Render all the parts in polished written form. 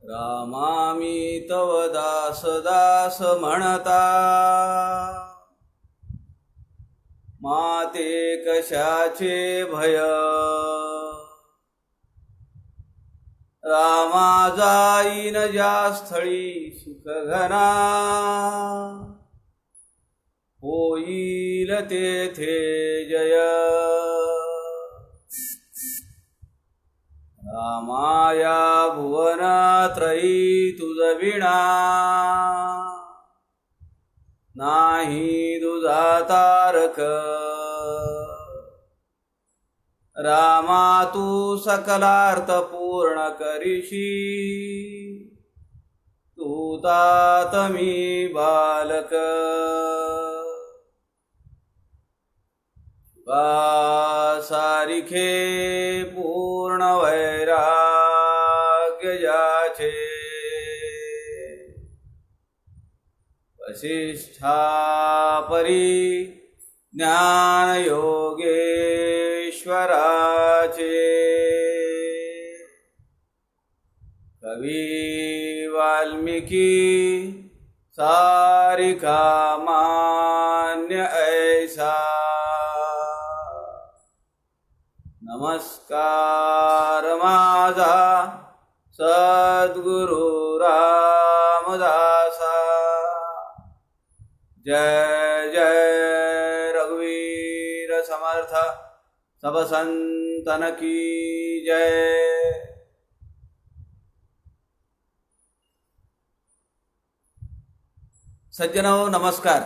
रामामी तव दास दास म्हणता, माते कशाचे भय. रामा जाईन ज्या स्थळी सुख घना, होईल तेथे जय. रामाया भुवनत्रयी तुझ विणा, नाही दुजा तारक. रामा तू सकलार्थ पूर्ण करीशी, तू तात मी बालक. सारिखे पूर्ण वैराग्य जाचे, वसिष्ठा परी ज्ञान योगेश्वराचे. कवी वाल्मीकी सारिका मान्य ऐसा. नमस्कार माझा सद्गुरु रामदासा. जय जय रघुवीर समर्थ सब संतन की जय. सज्जनो नमस्कार.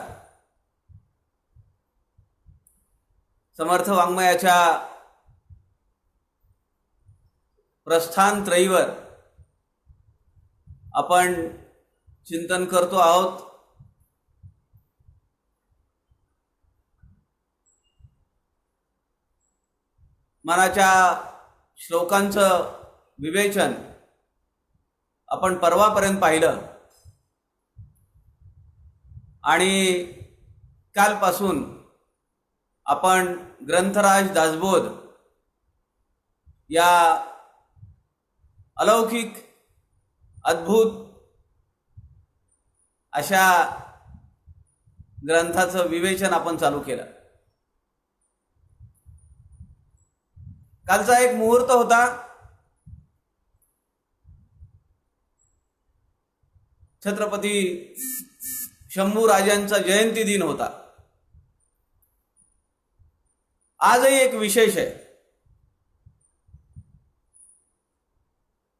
समर्थ वाङ्मयाच्या प्रस्थान त्रयीवर आपण चिंतन करतो आहोत. मनाच्या श्लोकांचं विवेचन आपण परवापर्यंत पाहिलं आणि कालपासून आपण ग्रंथराज दासबोध या अलौकिक अद्भुत अशा ग्रंथाचं विवेचन आपण चालू केलं. कालचा एक मुहूर्त होता. छत्रपती शंभू राजांचा जयंती दिन होता. आजही एक विशेष आहे.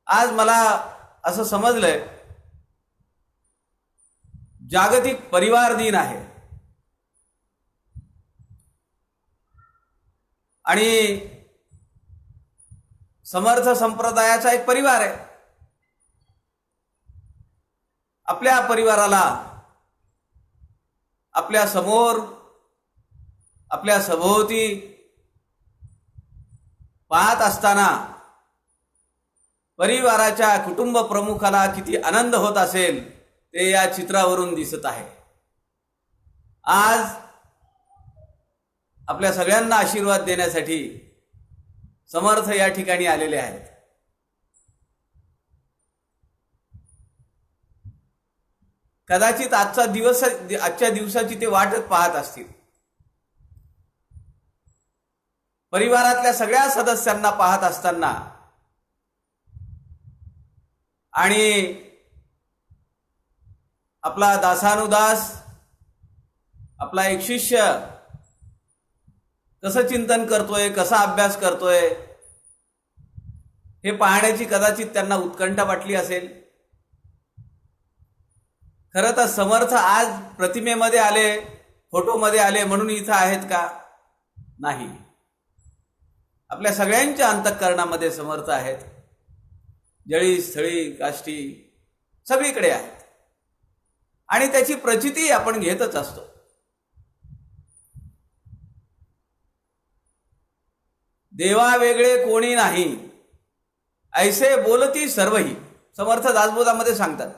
आज मला असं समजलंय जागतिक परिवार दिन आहे आणि समर्थ संप्रदायाचा एक परिवार आहे. आपल्या परिवाराला आपल्या समोर आपल्या सभोवती पाहत असताना परिवाराच्या कुटुंब प्रमुखाला किती आनंद होत असेल ते या चित्रावरून दिसत आहे. आज आपल्या सगळ्यांना आशीर्वाद देण्यासाठी समर्थ या ठिकाणी आलेले आहेत. कदाचित आजच्या दिवसाची ते वाटच पाहत असतील. परिवारातल्या सगळ्या सदस्यांना पाहत असताना आणि आपला दासानुदास आपला एक शिष्य कसं चिंतन करतोय, कसा अभ्यास करतोय हे पाहण्याची कदाचित त्यांना उत्कंठा वाटली असेल. खरं तर समर्थ आज प्रतिमेमध्ये आले, फोटोमध्ये आले म्हणून इथं आहेत का? नाही. आपल्या सगळ्यांच्या अंतःकरणामध्ये समर्थ आहेत. जळी स्थळी काष्टी सगळीकडे आहेत आणि त्याची प्रचिती आपण घेतच असतो. देवा वेगळे कोणी नाही ऐसे बोलती सर्वही, समर्थ दासबोधामध्ये सांगतात.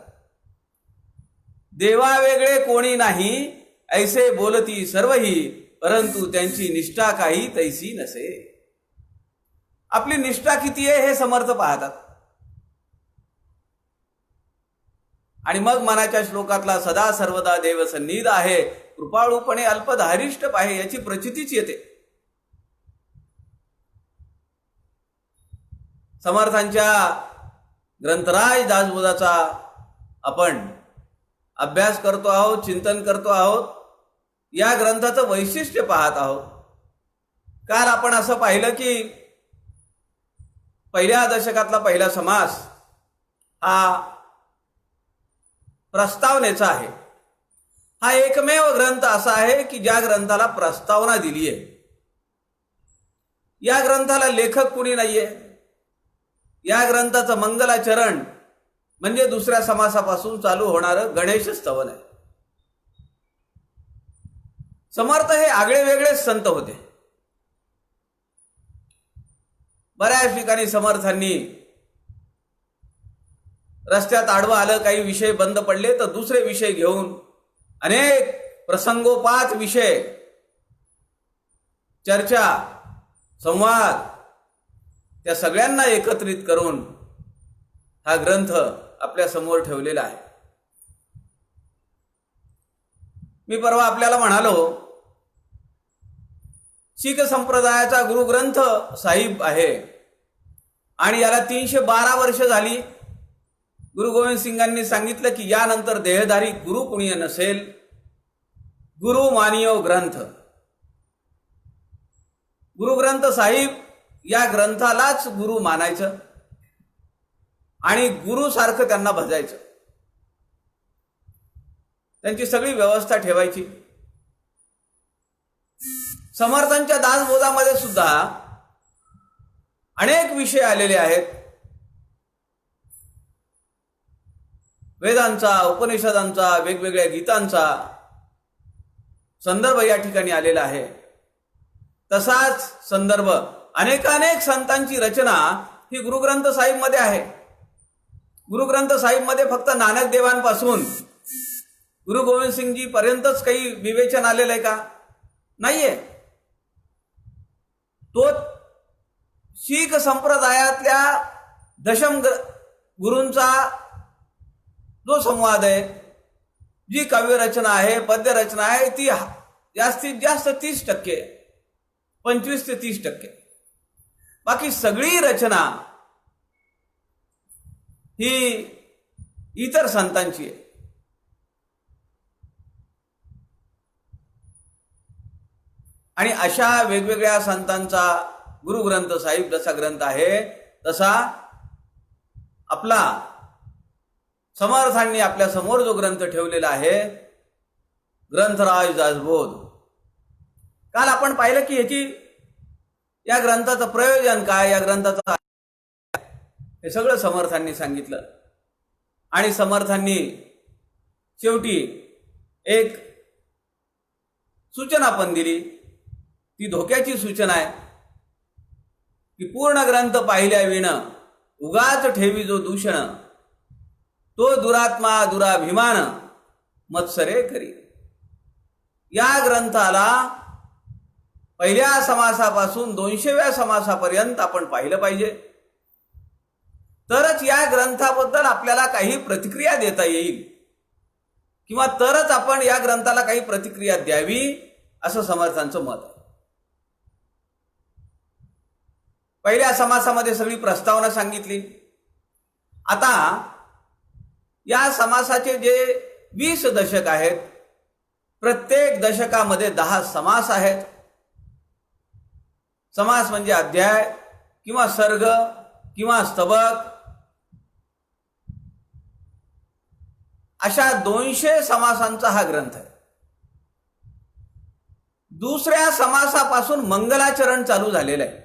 देवा वेगळे कोणी नाही ऐसे बोलती सर्वही, परंतु त्यांची निष्ठा काही तैसी नसे. आपली निष्ठा किती आहे हे समर्थ पाहतात. आणि मग मनाच्या श्लोकातला सदा सर्वदा देव सन्निध आहे, कृपाळूपणे अल्पधारिष्ट पाहे याची प्रचितीच येते. समर्थांच्या ग्रंथराज दासबोधाचा आपण अभ्यास करतो आहोत, चिंतन करतो आहोत. या ग्रंथाचं वैशिष्ट्य पाहत आहोत. काल आपण असं पाहिलं की पहिल्या दशकातला पहिला समास हा प्रस्तावनेचा आहे. हा एकमेव ग्रंथ असा आहे की ज्या ग्रंथाला प्रस्तावना दिली आहे. या ग्रंथाला लेखक कुणी नाहीये. या ग्रंथाचं मंगलाचरण म्हणजे दुसऱ्या समासापासून चालू होणारं गणेश स्तवन आहे. समर्थ हे आगळे वेगळेच संत होते. बऱ्याच ठिकाणी समर्थांनी रस्त्यात आडवं आलं, काही विषय बंद पडले तर दुसरे विषय घेऊन अनेक प्रसंगोपात विषय, चर्चा, संवाद त्या सगळ्यांना एकत्रित करून हा ग्रंथ आपल्या समोर ठेवलेला आहे. मी परवा आपल्याला म्हणालो, शीख संप्रदायाचा गुरुग्रंथ साहिब आहे आणि याला 312 वर्ष झाली. गुरु गोविंद सिंगांनी सांगितलं की यानंतर देहधारी गुरु कुणी नसेल, गुरु मानियो ग्रंथ. गुरुग्रंथ साहिब या ग्रंथालाच गुरु मानायचं आणि गुरु सारखं त्यांना भजायचं. त्यांची सगळी व्यवस्था ठेवायची. समर्थांच्या दासबोधामध्ये सुद्धा अनेक विषय आलेले आहेत. वेदांचा, उपनिषदांचा, वेगवेगळ्या गीतांचा संदर्भ या ठिकाणी आलेला आहे. तसाच संदर्भ अनेकानेक संतांची रचना ही गुरुग्रंथ साहिब मध्ये आहे. गुरुग्रंथ साहिब मध्ये फक्त नानक देवांपासून गुरु गोविंद सिंगजी पर्यंतच काही विवेचन आलेलं आहे का? नाहीये. तो शीख संप्रदायातल्या दशम गुरूंचा जो संवाद आहे, जी काव्यरचना आहे, पद्यरचना आहे, ती जास्तीत जास्त 30%, 25 ते 30%. बाकी सगळी रचना ही इतर संतांची आहे. आणि अशा वेगवेगळ्या संतांचा गुरुग्रंथ साहिब जसा ग्रंथ आहे तसा आपला समर्थांनी आपल्या समोर जो ग्रंथ ठेवलेला आहे, ग्रंथराज दासबोध. काल आपण पाहिलं की या ग्रंथाचं प्रयोजन काय, या ग्रंथाचं हे सगळं समर्थांनी सांगितलं. आणि समर्थांनी शेवटी एक सूचना पण दिली. ती धोक्याची सूचना आहे की पूर्ण ग्रंथ पाहिल्या विण उगाच ठेवी जो दूषण, तो दुरात्मा दुराभिमान मत्सरे करी. या ग्रंथाला पहिल्या समासापासून 200व्या समासापर्यंत आपण पाहिलं पाहिजे. तरच या ग्रंथाबद्दल आपल्याला काही प्रतिक्रिया देता येईल किंवा तरच आपण या ग्रंथाला काही प्रतिक्रिया द्यावी, असं समर्थांचं मत आहे. पहिल्या समासामध्ये सगळी प्रस्तावना सांगितली. आता या समासाचे जे 20 दशक आहेत, प्रत्येक दशकामध्ये 10 समास आहेत. समास म्हणजे अध्याय किंवा सर्ग किंवा स्तबक, अशा 200 समासांचा हा ग्रंथ आहे. दुसऱ्या समासापासून मंगलाचरण चालू झालेलं आहे.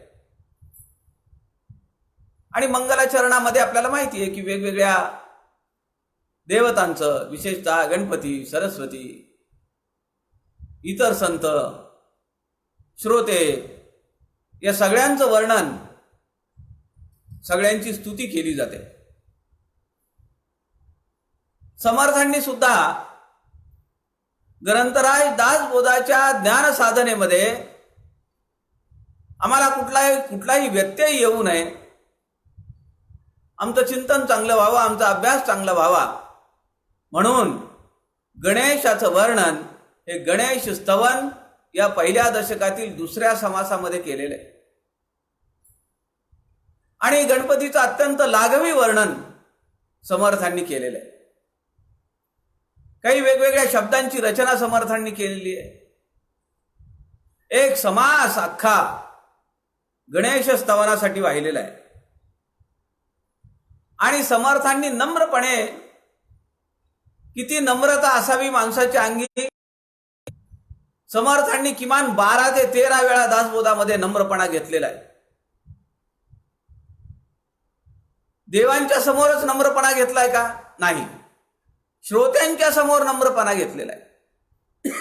आणि मंगलाचरणामध्ये आपल्याला माहिती आहे की वेगवेगळ्या देवतांचं, विशेषतः गणपती, सरस्वती, इतर संत, श्रोते, या सगळ्यांचं वर्णन, सगळ्यांची स्तुती केली जाते. समर्थांनी सुद्धा ग्रंथराज दासबोधाच्या ज्ञान साधनेमध्ये आम्हाला कुठलाही व्यत्यय येऊ नये, आमचं चिंतन चांगलं व्हावं, आमचा अभ्यास चांगला व्हावा, म्हणून गणेशाचं वर्णन हे गणेश स्तवन या पहिल्या दशकातील दुसऱ्या समासामध्ये केलेलं आहे. आणि गणपतीचं अत्यंत लाघवी वर्णन समर्थांनी केलेलं आहे. काही वेगवेगळ्या शब्दांची रचना समर्थांनी केलेली आहे. एक समास अख्खा गणेश स्तवनासाठी वाहिलेला आहे. आणि समर्थांनी नम्रपणे, किती नम्रता असावी माणसाच्या अंगी, समर्थांनी किमान 12 ते 13 वेळा दासबोधामध्ये नम्रपणा घेतलेला आहे. देवांच्या समोरच नम्रपणा घेतलाय का? नाही. श्रोत्यांच्या समोर नम्रपणा घेतलेला आहे.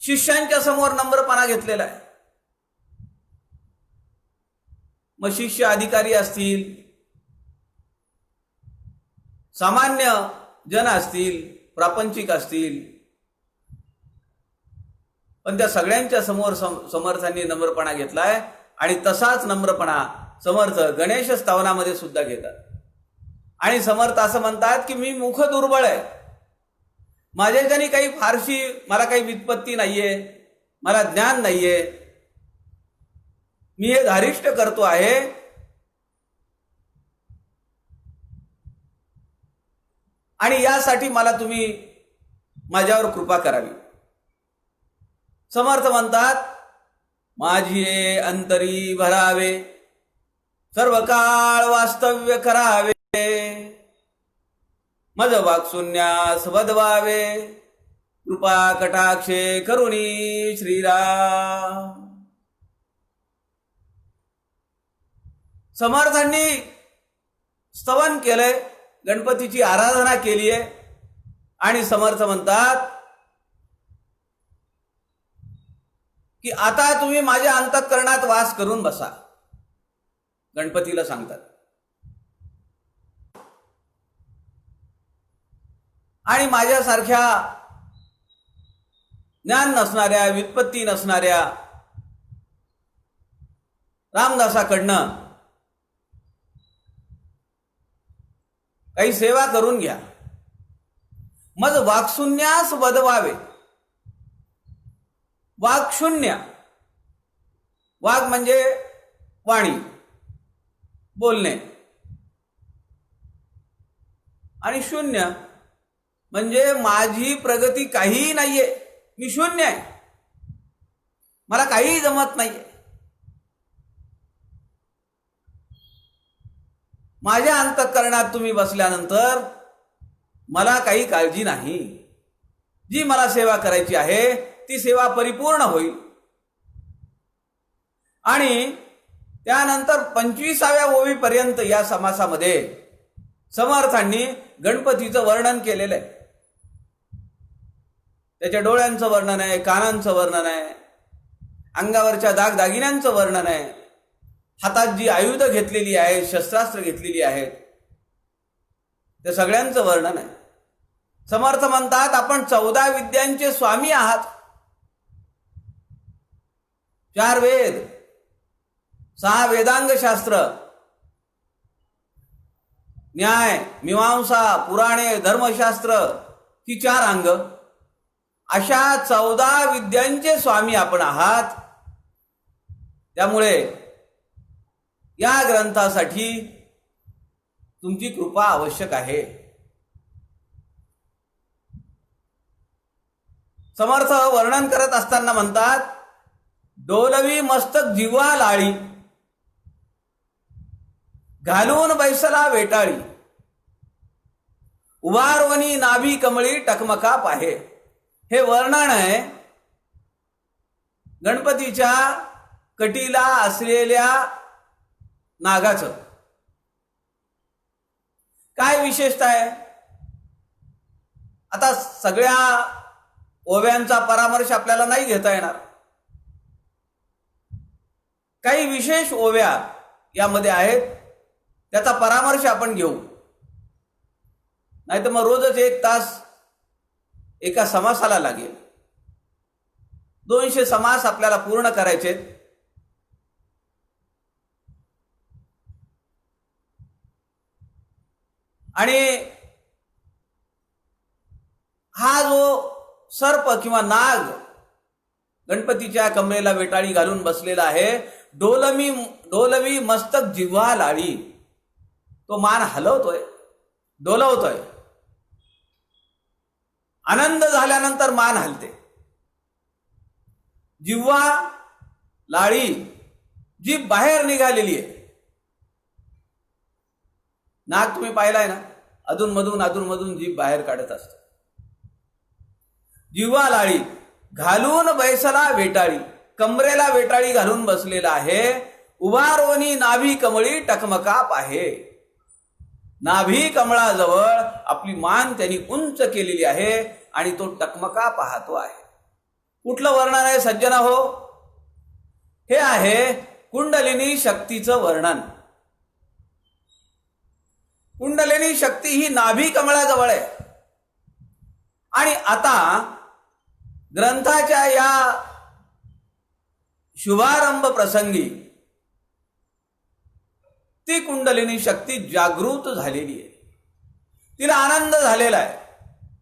शिष्यांच्या समोर नम्रपणा घेतलेला आहे. मग शिष्य अधिकारी असतील, सामान्य जन असतील, प्रापंचिक असतील, पण त्या सगळ्यांच्या समोर समर्थांनी नम्रपणा घेतलाय. आणि तसाच नम्रपणा समर्थ गणेश स्तवनामध्ये सुद्धा घेतात. आणि समर्थ असं म्हणतात की मी मुख दुर्बळ आहे, माझ्याच्यानी मला काही व्युत्पत्ती नाहीये, मला ज्ञान नाहीये, मी हे धारिष्ट करतो आहे. आणि यासाठी मला तुम्ही माझ्यावर कृपा करावी. समर्थ म्हणतात, माझी अंतरी भरावे, सर्व काळ वास्तव्य करावे, मज वाक्शून्यास वदवावे, कृपा कटाक्षे करुणी श्रीराम. समर्थांनी स्तवन केलंय, गणपतीची आराधना केली आहे. आणि समर्थ म्हणतात की आता तुम्ही माझ्या अंतःकरणात वास करून बसा. गणपतीला सांगतात. आणि माझ्यासारख्या ज्ञान नसणाऱ्या, व्युत्पत्ती नसणाऱ्या रामदासाकडनं काही सेवा करून घ्या. मज वाक्शून्यास वदवावे. वाक्शून्य, वाघ म्हणजे वाणी, बोलणे, आणि शून्य म्हणजे माझी प्रगती काहीही नाहीये, मी शून्य आहे, मला काहीही जमत नाहीये. माझ्या अंतःकरणात तुम्ही बसल्यानंतर मला काही काळजी नाही. जी मला सेवा करायची आहे ती सेवा परिपूर्ण होईल. आणि त्यानंतर 25व्या ओवीपर्यंत या समासामध्ये समर्थांनी गणपतीचं वर्णन केलेलं आहे. त्याच्या डोळ्यांचं वर्णन आहे, कानांचं वर्णन आहे, अंगावरच्या दागदागिन्यांचं वर्णन आहे, हातात जी आयुध घेतलेली आहेत, शस्त्रास्त्र घेतलेली आहेत, त्या सगळ्यांचं वर्णन आहे. समर्थ म्हणतात, आपण 14 विद्यांचे स्वामी आहात. 4 वेद, 6 वेदांग शास्त्र, न्याय, मीमांसा, पुराणे, धर्मशास्त्र ही 4 अंग, अशा 14 विद्यांचे स्वामी आपण आहात. त्यामुळे या ग्रंथासाठी तुमची कृपा आवश्यक आहे. समर्थ वर्णन करत असताना म्हणतात, डोलवी मस्तक जिव्हा लाळी, घालून बैसला वेटाळी, उभारवनी नाभी कमळी टकमका पाहे. हे वर्णन आहे गणपतीच्या कटीला असलेल्या नागाचं. काय विशेषता आहे? आता सगळ्या ओव्यांचा परामर्श आपल्याला नाही घेता येणार. काही विशेष ओव्या यामध्ये आहेत, त्याचा परामर्श आपण घेऊ. नाहीतर मग रोजच 1 तास एका समासाला लागेल. 200 समास आपल्याला पूर्ण करायचे. आणि हा जो सर्प किंवा नाग गणपतीच्या कमरेला वेटाळी घालून बसलेला आहे, डोलवी मस्तक जिव्हा लाळी, तो मान हलवतोय, डोलवतोय. आनंद झाल्यानंतर मान हलते. जिव्हा लाळी, जीभ बाहेर निघालेली आहे. नाग तुम्ही पाहिलाय ना, अधूनमधून जीभ बाहेर काढत असतो. जिव्हा लाळी, घालून बैसला वेटाळी, कमरेला वेटाळी घालून बसलेला आहे. उभारोनी नाभी कमळी टकमकाप आहे. नाभी कमळाजवळ आपली मान त्यांनी उंच केलेली आहे आणि तो टकमका पाहतो आहे. कुठलं वर्णन आहे सज्जन हो? हे आहे कुंडलिनी शक्तीचं वर्णन. कुंडलिनी शक्ती ही नाभी कमळाजवळ आहे. आणि आता ग्रंथाच्या या शुभारंभ प्रसंगी ती कुंडलिनी शक्ती जागृत झालेली आहे. तिला आनंद झालेला आहे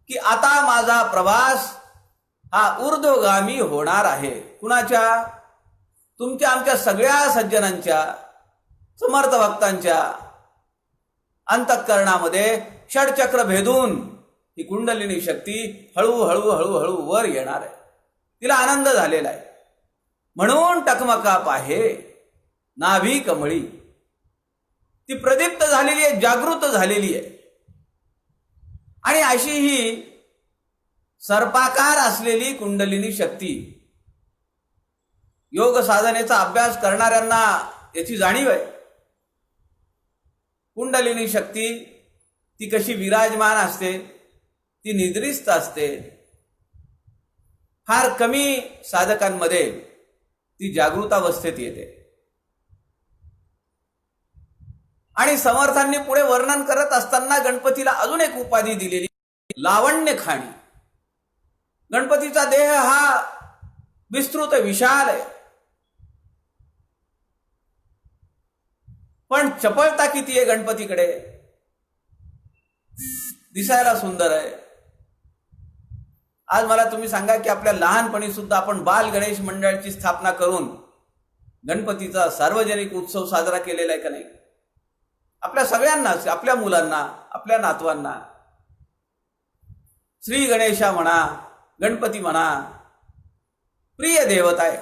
की आता माझा प्रवास हा ऊर्ध्वगामी होणार आहे. कुणाच्या? तुमच्या आमच्या सगळ्या सज्जनांच्या, समर्थ भक्तांच्या अंतःकरणामध्ये षडचक्र भेदून ही कुंडलिनी शक्ती हळूहळू वर येणार आहे. तिला आनंद झालेला आहे. म्हणून टकमकाप आहे नाभी कमळी. ती प्रदीप्त झालेली आहे, जागृत झालेली आहे. आणि अशी ही सर्पाकार असलेली कुंडलिनी शक्ती योग साधनेचा अभ्यास करणाऱ्यांना याची जाणीव आहे. कुंडलिनी शक्ती ती कशी विराजमान असते, ती निद्रिस्त असते. फार कमी साधकांमध्ये ती जागृतावस्थेत येते. आणि समर्थांनी पुढे वर्णन करत असताना गणपतीला अजून एक उपाधी दिलेली, लावण्य खाणी. गणपतीचा देह हा विस्तृत विशाल आहे, पण चपळता किती आहे गणपतीकडे. दिसायला सुंदर आहे. आज मला तुम्ही सांगा की आपल्या लहानपणी सुद्धा आपण बाल गणेश मंडळाची स्थापना करून गणपतीचा सार्वजनिक उत्सव साजरा केलेला आहे का नाही? आपल्या सगळ्यांना, आपल्या मुलांना, आपल्या नातवांना श्री गणेशा म्हणा, गणपती म्हणा, प्रिय देवता आहे.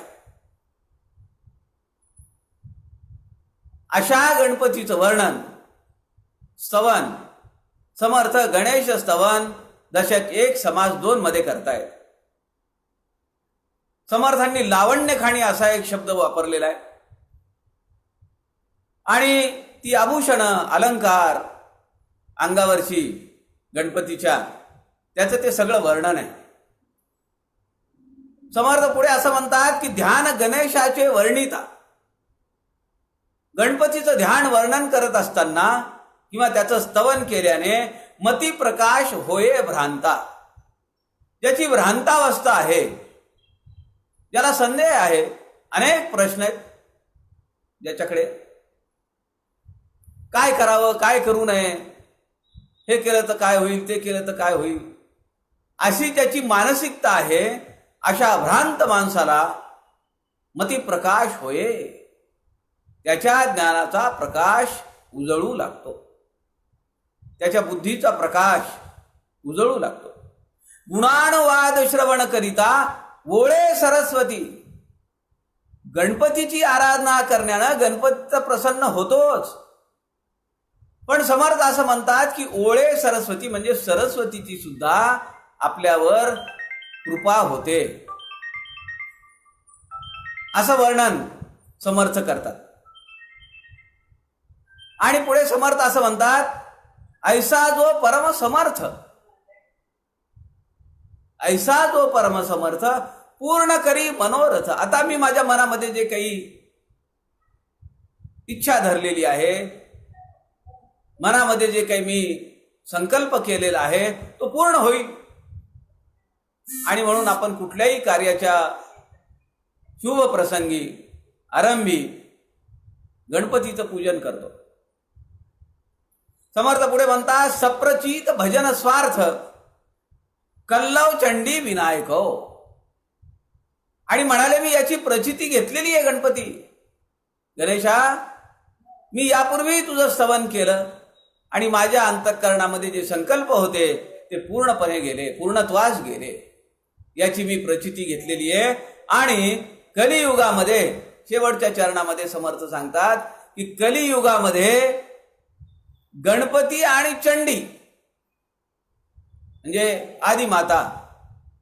अशा गणपतीचं वर्णन, स्तवन, समर्थ गणेश स्तवन दशक 1 समास 2 मध्ये करतायत. समर्थांनी लावण्य खाणी असा एक शब्द वापरलेला आहे. आणि ती आभूषण, अलंकार अंगावरची गणपतीच्या, त्याचं ते सगळं वर्णन आहे. समर्थ पुढे असं म्हणतात की ध्यान गणेशाचे वर्णिता. गणपतीचं ध्यान वर्णन करत असताना किंवा त्याचं स्तवन केल्याने मती प्रकाश होये भ्रांता. ज्याची भ्रांतावस्था आहे, ज्याला संदेह आहे, अनेक प्रश्न आहेत, ज्याच्याकडे काय करावं, काय करू नये, हे केलं तर काय होईल, ते केलं तर काय होईल, अशी ज्याची मानसिकता आहे, अशा भ्रांत माणसाला मती प्रकाश होये. त्याच्या ज्ञानाचा प्रकाश उजळू लागतो, त्याच्या बुद्धीचा प्रकाश उजळू लागतो. गुणानुवाद श्रवण करिता वोळे सरस्वती. गणपतीची आराधना करण्यानं गणपतीचा प्रसन्न होतोच, पण समर्थ असं म्हणतात की ओळे सरस्वती म्हणजे सरस्वतीची सुद्धा आपल्यावर कृपा होते, असं वर्णन समर्थ करतात. आणि पुढे समर्थ असं म्हणतात, ऐसा जो परम समर्थ, ऐसा जो परम समर्थ पूर्ण करी मनोरथ. आता मी माझ्या मनामध्ये जे काही इच्छा धरलेली आहे, मनामध्ये जे काही मी संकल्प केलेला आहे तो पूर्ण होईल. आणि म्हणून आपण कुठल्याही कार्याच्या शुभ प्रसंगी आरंभी गणपतीचं पूजन करतो. समर्थ पुढे म्हणतात, सप्रचित भजन स्वार्थ कल्लव चंडी विनायक. आणि म्हणाले, मी याची प्रचिती घेतलेली आहे गणपती. गणेशा, मी यापूर्वी तुझं स्तवन केलं आणि माझ्या अंतःकरणामध्ये जे संकल्प होते ते पूर्णपणे गेले, पूर्णत्वास गेले, याची मी प्रचिती घेतलेली आहे. आणि कलियुगामध्ये शेवटच्या चरणामध्ये समर्थ सांगतात की कलियुगामध्ये गणपती आणि चंडी म्हणजे आदिमाता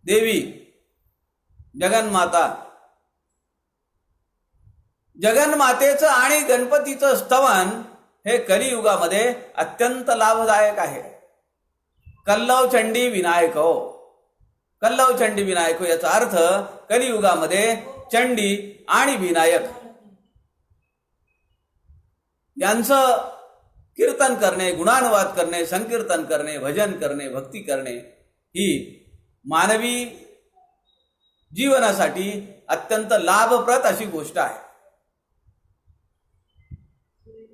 देवी जगन्माता, जगन्मातेचं आणि गणपतीचं स्तवन हे कलियुगामध्ये अत्यंत लाभदायक आहे. कल्लव चंडी विनायको, कल्लव चंडी विनायको याचा अर्थ कलियुगामध्ये चंडी आणि विनायक यांचं कीर्तन करणे, गुणानुवाद करणे, संकीर्तन करणे, भजन करणे, भक्ती करणे ही मानवी जीवनासाठी अत्यंत लाभप्रद अशी गोष्ट आहे.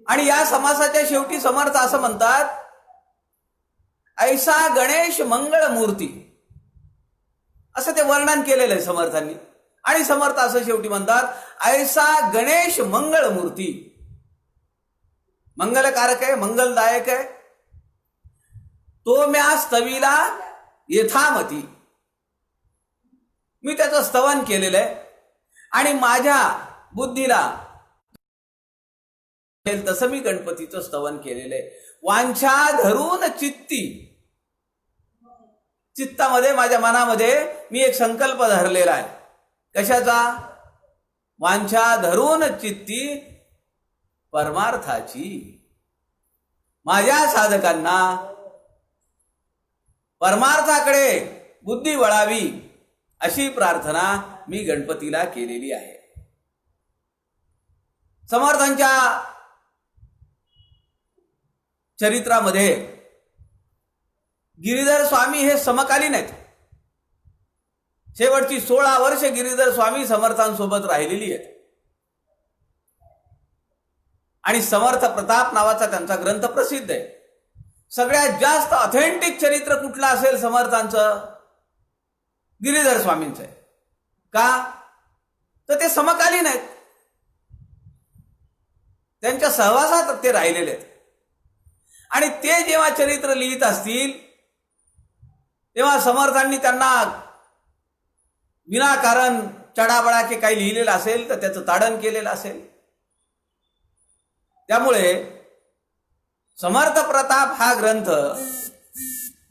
आणि या समासाच्या शेवटी समर्थ असं म्हणतात, ऐसा गणेश मंगळ मूर्ती, असं ते वर्णन केलेलं आहे समर्थांनी. आणि समर्थ असं शेवटी म्हणतात, ऐसा गणेश मंगळ मूर्ती, मंगलकारक आहे, मंगलदायक आहे, तो म्या स्तविला यथामती, मी त्याचं स्तवन केलेलं आहे आणि माझ्या बुद्धीला तसं मी गणपतीचं स्तवन केलेलं आहे. वांछा धरून चित्ती, चित्तामध्ये माझ्या मनामध्ये मी एक संकल्प धरलेला आहे. कशाचा? वांछा धरून चित्ती परमार्थाची. माझ्या साधकांना परमार्थाकडे बुद्धी वळावी अशी प्रार्थना मी गणपतीला केलेली आहे. समर्थांच्या चरित्रामध्ये गिरीधर स्वामी हे समकालीन आहेत. शेवटची 16 वर्ष गिरीधर स्वामी समर्थांसोबत राहिलेली आहेत. आणि समर्थ प्रताप नावाचा त्यांचा ग्रंथ प्रसिद्ध आहे. सगळ्यात जास्त ऑथेंटिक चरित्र कुठलं असेल समर्थांचं? गिरीधर स्वामींचं आहे. का? तर ते समकालीन आहेत, त्यांच्या सहवासात ते राहिलेले आहेत. आणि ते जेव्हा चरित्र लिहित असतील तेव्हा समर्थांनी त्यांना विनाकारण चढाबळा की काही लिहिलेलं असेल तर त्याचं ताडण केलेलं असेल. त्यामुळे समर्थ प्रताप हा ग्रंथ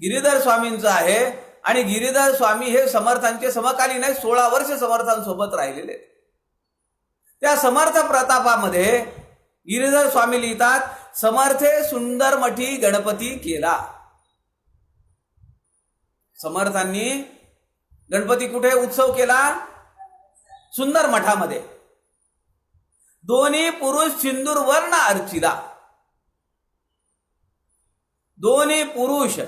गिरीधर स्वामींचा आहे आणि गिरीधर स्वामी हे समर्थांचे समकालीन आहेत. 16 वर्ष समर्थांसोबत राहिलेले आहेत. त्या समर्थ प्रतापामध्ये गिरीधर स्वामी लिहितात, समर्थे सुंदर मठी गणपती केला. समर्थांनी गणपती कुठे उत्सव केला? सुंदर मठामध्ये. दोन्ही पुरुष सिंदूर वर्ण अर्चिला. दोन्ही पुरुष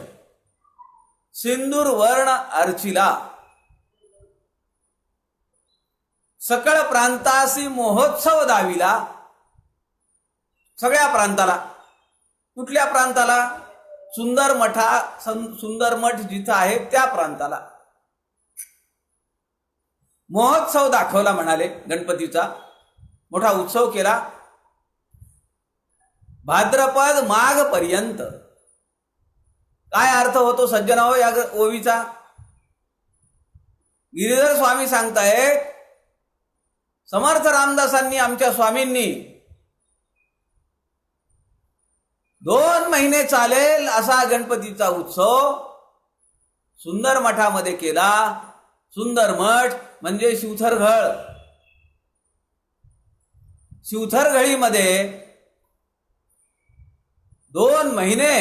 सिंदूर वर्ण अर्चिला. सकळ प्रांतासी महोत्सव दाविला. सगळ्या प्रांताला. कुठल्या प्रांताला? सुंदर मठ जिथं आहे त्या प्रांताला महोत्सव दाखवला म्हणाले. गणपतीचा मोठा उत्सव केला. भाद्रपद माघ पर्यंत. काय अर्थ होतो सज्जनाओ या ओवीचा? गिरीधर स्वामी सांगतायत, समर्थ रामदासांनी आमच्या स्वामींनी 2 महिने चालेल असा गणपतीचा उत्सव सुंदर मठामध्ये केला. सुंदर मठ म्हणजे शिवथरघळ. शिवथरघळीमध्ये 2 महिने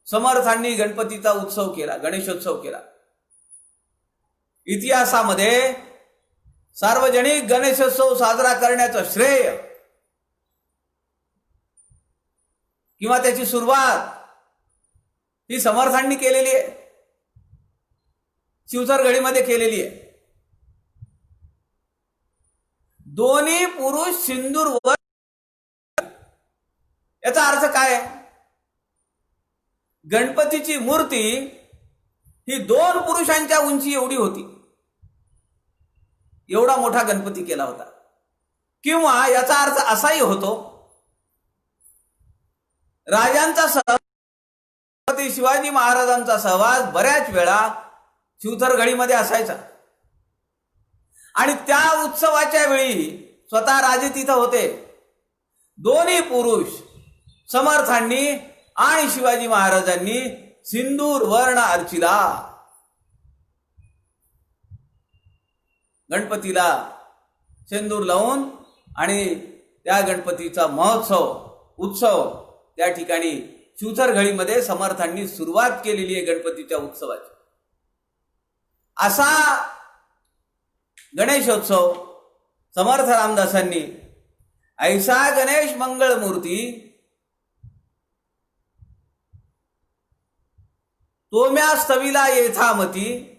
समर्थांनी गणपतीचा उत्सव केला, गणेशोत्सव केला. इतिहासामध्ये सार्वजनिक गणेशोत्सव साजरा करण्याचं श्रेय किंवा त्याची सुरुवात ही समर्थांनी केलेली आहे, शिवथरघळीमध्ये केलेली आहे. दोन्ही पुरुष सिंदूरवर. याचा अर्थ काय आहे? गणपतीची मूर्ती ही 2 पुरुषांच्या उंची एवढी होती. एवढा मोठा गणपती केला होता. किंवा याचा अर्थ असाही होतो, राजांचा छत्रपती शिवाजी महाराजांचा सहवास बऱ्याच वेळा शिवथरघळीमध्ये असायचा आणि त्या उत्सवाच्या वेळी स्वतः राजे तिथं होते. दोन्ही पुरुष समर्थांनी आणि शिवाजी महाराजांनी सिंदूर वर्ण अर्चिला. गणपतीला सिंदूर लावून आणि त्या गणपतीचा महोत्सव उत्सव त्या ठिकाणी शिवथरघळीमध्ये समर्थांनी सुरुवात केलेली आहे गणपतीच्या उत्सवाची. असा गणेशोत्सव समर्थ रामदासांनी ऐसा गणेश मंगळ मूर्ती तोम्या स्तविला येथामती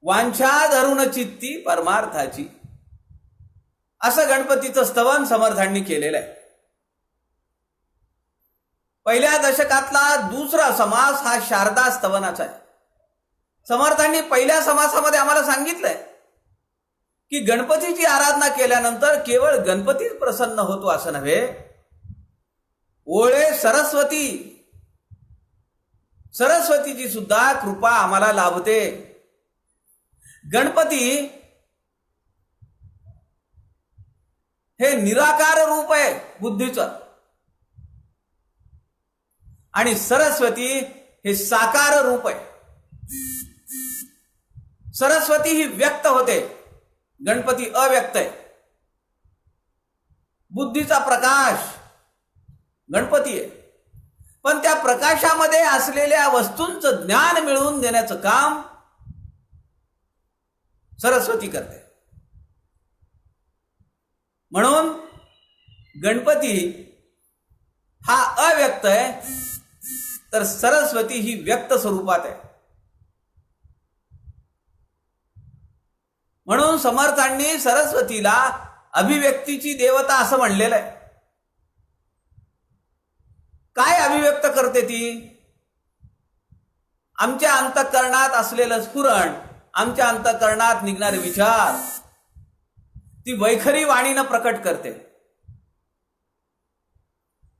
वांछा धरून चित्ती परमार्थाची, असं गणपतीचं स्तवन समर्थांनी केलेलं आहे. पहिल्या दशकातला दुसरा समास हा शारदा स्तवनाचा आहे. समर्थांनी पहिल्या समासामध्ये आम्हाला सांगितलंय की गणपतीची आराधना केल्यानंतर केवळ गणपतीच प्रसन्न होतो असं नव्हे, ओळे सरस्वतीची सुद्धा कृपा आम्हाला लाभते. गणपती हे निराकार रूप आहे बुद्धीचं आणि सरस्वती हे साकार रूप आहे. सरस्वती ही व्यक्त होते, गणपती अव्यक्त आहे. बुद्धीचा प्रकाश गणपती आहे, पण त्या प्रकाशामध्ये असलेल्या वस्तूंचं ज्ञान मिळवून देण्याचं काम सरस्वती करते. म्हणून गणपती हा अव्यक्त आहे, तर सरस्वती ही व्यक्त स्वरूपात आहे. म्हणून समर्थांनी सरस्वतीला अभिव्यक्तीची देवता असं म्हणलेलं आहे. काय अभिव्यक्त करते ती? आमच्या अंतःकरणात असलेलं स्फुरण, आमच्या अंतःकरणात निघणारे विचार ती वैखरी वाणीनं प्रकट करते.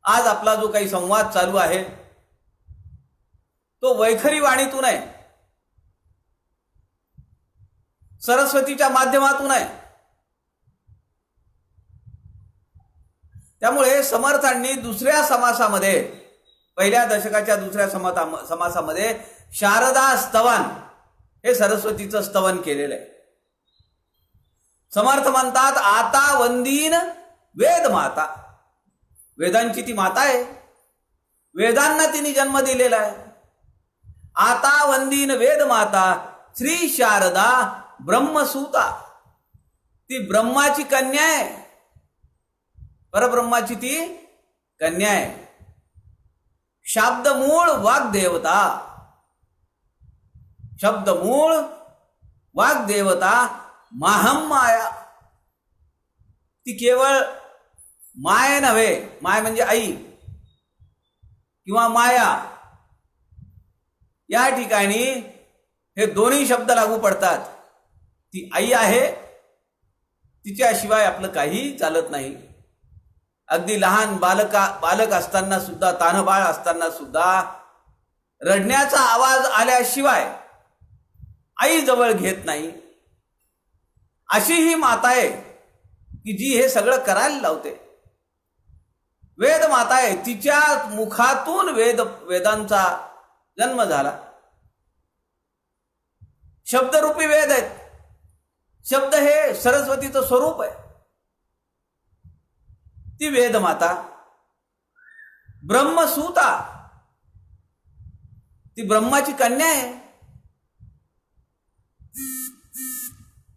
आज आपला जो काही संवाद चालू आहे तो वैखरी वाणीतून आहे, सरस्वतीच्या माध्यमातून आहे. त्यामुळे समर्थांनी दुसऱ्या समासामध्ये, पहिल्या दशकाच्या दुसऱ्या समासामध्ये शारदा स्तवन हे सरस्वतीचं स्तवन केलेलं आहे. समर्थ म्हणतात, आता वंदीन वेद माता. वेदांची ती माता आहे, वेदांना तिने जन्म दिलेला आहे. आता वंदीन वेद माता श्री शारदा ब्रह्मसूता. ती ब्रह्माची कन्या आहे, परब्रह्माची ती कन्या आहे. शब्दमूळ वाग्देवता, शब्दमूळ वाग्देवता माहम माया. ती केवळ माय नव्हे, माय म्हणजे आई किंवा माया. या ठिकाणी हे दोन्ही शब्द लागू पडतात. ती आई आहे, तिच्याशिवाय आपलं काही चालत नाही. अगदी लहान बालक असताना सुद्धा, तान्हबाळ असताना सुद्धा रडण्याचा आवाज आल्याशिवाय आई जवळ घेत नाही. अशी ही माता आहे की जी हे सगळं करायला लावते. वेद माता आहे, तिच्या मुखातून वेदांचा जन्म झाला. शब्दरूपी वेद आहेत. शब्द हे सरस्वतीचं स्वरूप आहे. ती वेदमाता ब्रह्मसूता, ती ब्रह्माची कन्या आहे.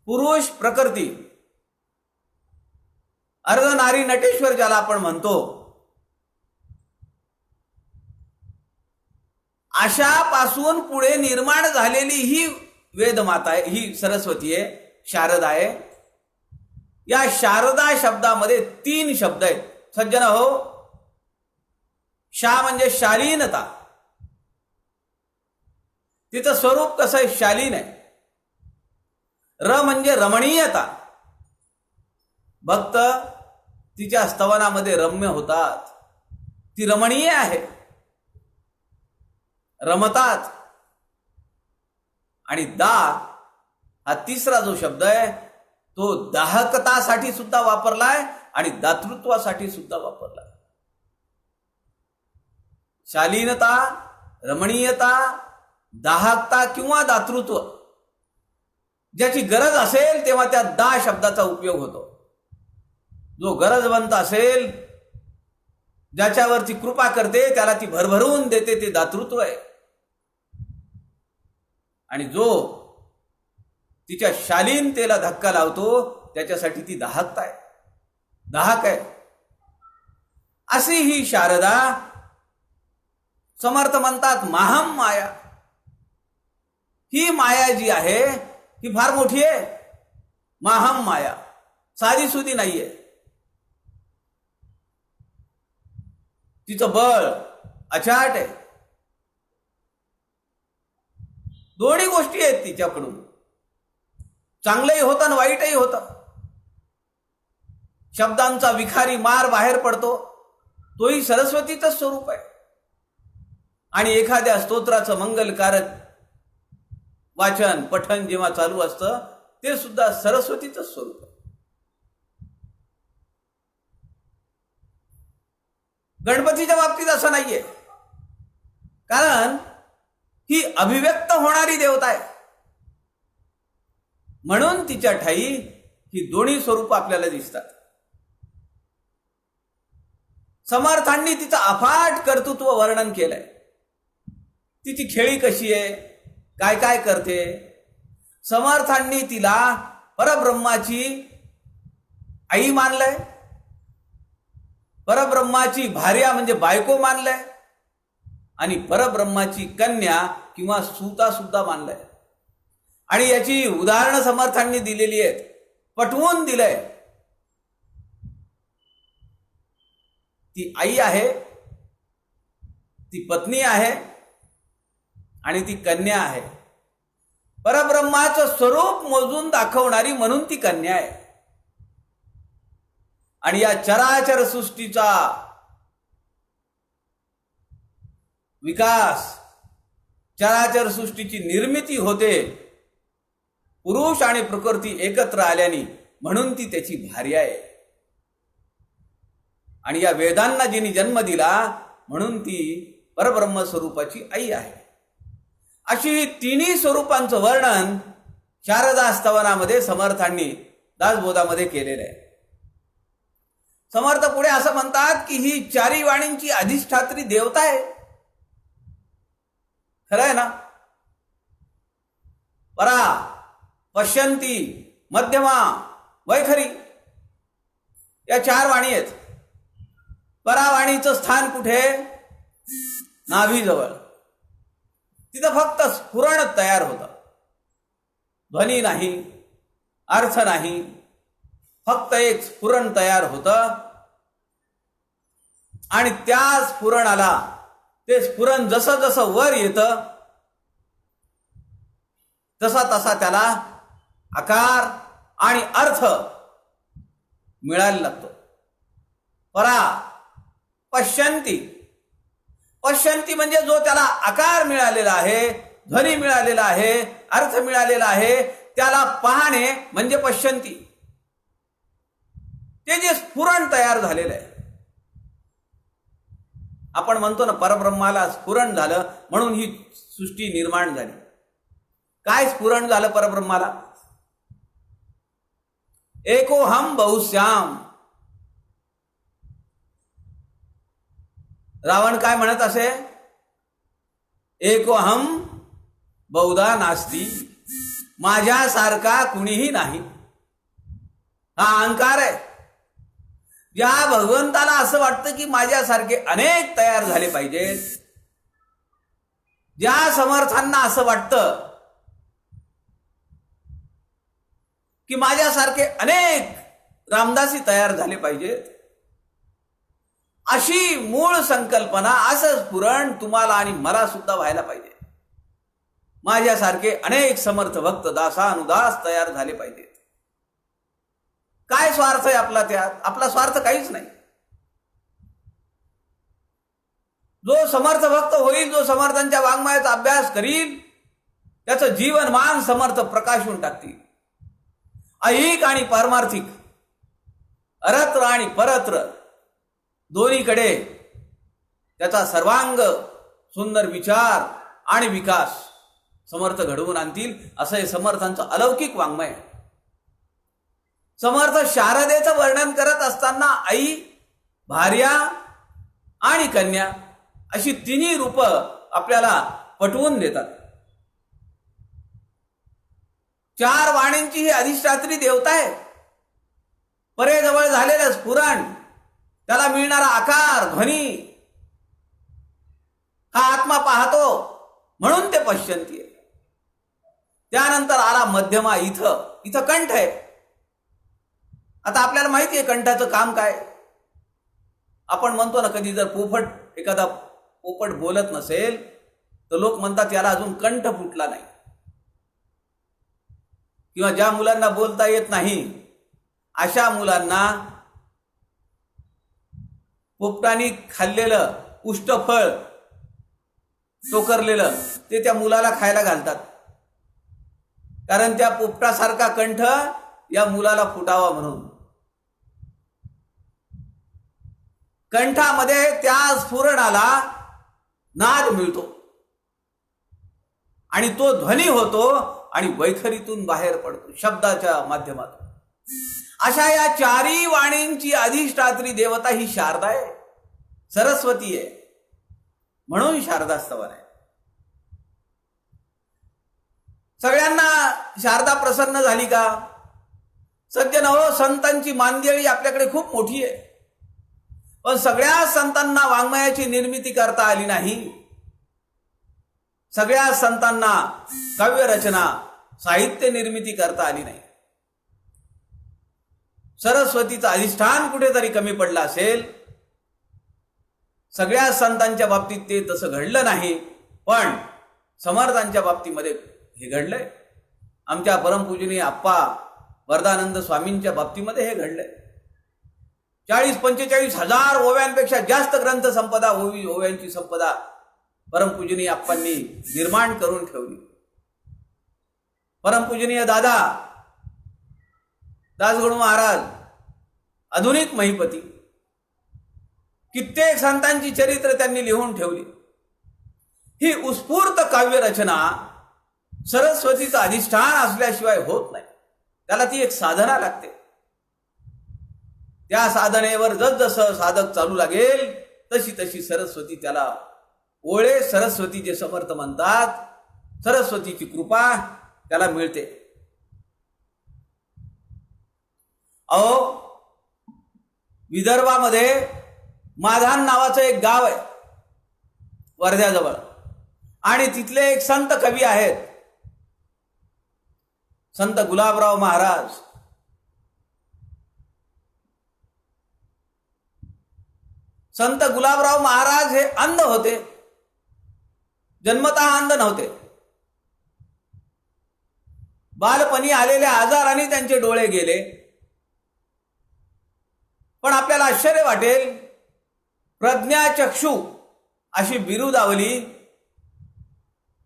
पुरुष प्रकृती, अर्धनारी नटेश्वर ज्याला आपण म्हणतो, अशापासून पुढे निर्माण झालेली ही वेदमाता आहे, ही सरस्वती आहे, शारदा आहे. या शारदा शब्दामध्ये 3 शब्द आहेत. सज्जन हो, शा म्हणजे शालीनता, तिचं स्वरूप कसं आहे, शालीन आहे. र म्हणजे रमणीयता, भक्त तिच्या स्तवनामध्ये रम्य होतात, ती रमणीय आहे, रमतात. आणि दा हा तिसरा जो शब्द आहे तो दाहकतासाठी सुद्धा वापरलाय आणि दातृत्वासाठी सुद्धा वापरलाय. शालीनता, रमणीयता, दाहकता किंवा दातृत्व, ज्याची गरज असेल तेव्हा त्या दा शब्दाचा उपयोग होतो. जो गरजवंत असेल, ज्याच्यावरची कृपा करते, त्याला ती भरभरून देते, ते दातृत्व आहे. आणि जो तिच्या शालीनतेला धक्का लावतो त्याच्यासाठी ती दाहकता आहे, दाहक आहे. अशी ही शारदा, समर्थ म्हणतात माहम माया. ही माया जी आहे ही फार मोठी आहे. माहम माया साधी सुधी नाहीये. तिचं बळ अचाट आहे. दोन्ही गोष्टी आहेत तिच्याकडून, चांगलंही होतं आणि वाईटही होतं. शब्दांचा विखारी मार बाहेर पडतो, तोही सरस्वतीचं स्वरूप आहे. आणि एखाद्या स्तोत्राचं मंगलकारक वाचन पठण जेव्हा चालू असतं ते सुद्धा सरस्वतीचं स्वरूप आहे. गणपतीच्या बाबतीत असं नाहीये, कारण ही अभिव्यक्त होणारी देवता आहे. म्हणून तिच्या ठाई ही दोन्ही स्वरूप आपल्याला दिसतात. समर्थांनी तिचं अफाट कर्तृत्व वर्णन केलंय. तिची खेळी कशी आहे, काय काय करते. समर्थांनी तिला परब्रह्माची आई मानलंय, परब्रह्माची भार्या म्हणजे बायको मानलंय, आणि परब्रह्माची कन्या किंवा सूता सुद्धा मानलंय. आणि याची उदाहरणं समर्थांनी दिलेली आहेत, पटवून दिलंय. ती आई आहे, ती पत्नी आहे आणि ती कन्या आहे. परब्रह्माचं स्वरूप मोजून दाखवणारी म्हणून ती कन्या आहे. आणि या चराचर सृष्टीचा विकास, चराचर सृष्टीची निर्मिती होते पुरुष आणि प्रकृती एकत्र आल्याने, म्हणून ती त्याची भार्या आहे. आणि या वेदांना जिने जन्म दिला म्हणून ती परब्रह्म स्वरूपाची आई आहे. अशी तिन्ही स्वरूपांचं वर्णन शारदा स्तवनामध्ये समर्थांनी दासबोधामध्ये केलेलं आहे. समर्थ पुढे असं म्हणतात की ही चारी वाणींची अधिष्ठात्री देवता आहे. खरं आहे ना? परा, पश्यंती, मध्यमा, वैखरी या 4 वाणी आहेत. परावाणीचं स्थान कुठे? नाभीजवळ. तिथं फक्त स्फुरण तयार होतं, ध्वनी नाही, अर्थ नाही, फक्त एक स्फुरण तयार होतं. आणि त्या स्फुरणाला, ते स्फुरण जसं जसं वर येतं तसा तसा त्याला आकार आणि अर्थ मिळायला लागतो. परा, पश्यंती. पश्यंती म्हणजे जो त्याला आकार मिळालेला आहे, ध्वनी मिळालेला आहे, अर्थ मिळालेला आहे, त्याला पाहणे म्हणजे पश्यंती. ते जे स्फुरण तयार झालेलं आहे. आपण म्हणतो ना परब्रह्माला स्फुरण झालं म्हणून ही सृष्टी निर्माण झाली. काय स्फुरण झालं परब्रह्माला? एकोहम बहुश्याम. रावण काय म्हणत असे? एकोहम बहुधा नास्ती, माझ्यासारखा कुणीही नाही. हा अहंकार आहे. या भगवंताला असं वाटतं की माझ्यासारखे अनेक तयार झाले पाहिजेत. ज्या समर्थांना असं वाटतं की माझ्यासारखे अनेक रामदासी तयार झाले पाहिजेत, अशी मूळ संकल्पना, असं स्फुरण तुम्हाला आणि मला सुद्धा व्हायला पाहिजे. माझ्यासारखे अनेक समर्थ भक्त दासानुदास तयार झाले पाहिजेत. काय स्वार्थ आहे आपला त्यात? आपला स्वार्थ काहीच नाही. जो समर्थ भक्त होईल, जो समर्थांच्या वाङ्मयाचा अभ्यास करील, त्याचं जीवनमान समर्थ प्रकाशून टाकतील. ऐहिक आणि पारमार्थिक, अरत्र आणि परत्र दोन्हीकडे त्याचा सर्वांग सुंदर विचार आणि विकास समर्थ घडवून आणतील. असं हे समर्थांचं अलौकिक वाङ्मय आहे. समर्थ शारदेचं वर्णन करत असताना आई, भार्या आणि कन्या अशी तिन्ही रूपं आपल्याला पटवून देतात. 4 वाणींची ही अधिष्ठात्री देवता आहे. परेजवळ झालेलं स्फुरण, त्याला मिळणारा आकार, ध्वनी, हा आत्मा पाहतो म्हणून ते पश्यंती आहे. त्यानंतर आला मध्यमा, इथं कंठ आहे. आता आपल्याला माहिती आहे कंठाचं काम काय. आपण म्हणतो ना, कधी जर एखादा पोपट बोलत नसेल तर लोक म्हणतात याला अजून कंठ फुटला नाही. किंवा ज्या मुलांना बोलता येत नाही अशा मुलांना पोपटाने खाल्लेलं उष्टफळ टोकरलेलं ते त्या मुलाला खायला घालतात, कारण त्या पोपटासारखा कंठ या मुलाला फुटावा म्हणून. कंठामध्ये त्या स्फुरणाला नाद मिळतो आणि तो ध्वनी होतो आणि वैखरीतून बाहेर पडतो शब्दाच्या माध्यमातून. अशा या 4 वाणींची अधिष्ठात्री देवता ही शारदा आहे, सरस्वती आहे. म्हणून शारदास्तवन आहे. सगळ्यांना शारदा प्रसन्न झाली का? सज्जन हो, संतांची मांदियाळी आपल्याकडे खूप मोठी आहे, पण सगळ्या संतांना वाङ्मयाची निर्मिती करता आली नाही. सगळ्या संतांना काव्य रचना, साहित्य निर्मिती करता आली नाही. सरस्वतीचं अधिष्ठान कुठेतरी कमी पडलं असेल. सगळ्या संतांच्या बाबतीत ते तसं घडलं नाही, पण समर्थांच्या बाबतीमध्ये हे घडलंय. आमच्या परमपूजनीय आप्पा वरदानंद स्वामींच्या बाबतीमध्ये हे घडलंय. 40-45 हजार ओव्यांपेक्षा जास्त ग्रंथ संपदा, ओव्यांची संपदा परमपूजनीय आप्पांनी निर्माण करून ठेवली. परमपूजनीय दादा दासगणू महाराज, आधुनिक महिपती, कित्येक संतांची चरित्र त्यांनी लिहून ठेवली. ही उत्स्फूर्त काव्य रचना सरस्वतीचं अधिष्ठान असल्याशिवाय होत नाही. त्याला ती एक साधना लागते. त्या साधनेवर जसजसं साधक चालू लागेल तशी तशी सरस्वती त्याला ओळे. सरस्वती जे समर्थ म्हणतात, सरस्वतीची कृपा त्याला मिळते. अहो, विदर्भामध्ये माधान नावाचं एक गाव आहे वर्ध्याजवळ, आणि तिथले एक संत कवी आहेत, संत गुलाबराव महाराज. संत गुलाबराव महाराज हे अंध होते, जन्मतः अंध नव्हते. बालपणी आलेल्या आजाराने त्यांचे डोळे गेले. पण आपल्याला आश्चर्य वाटेल, प्रज्ञाचक्षु अशी बिरुदावली,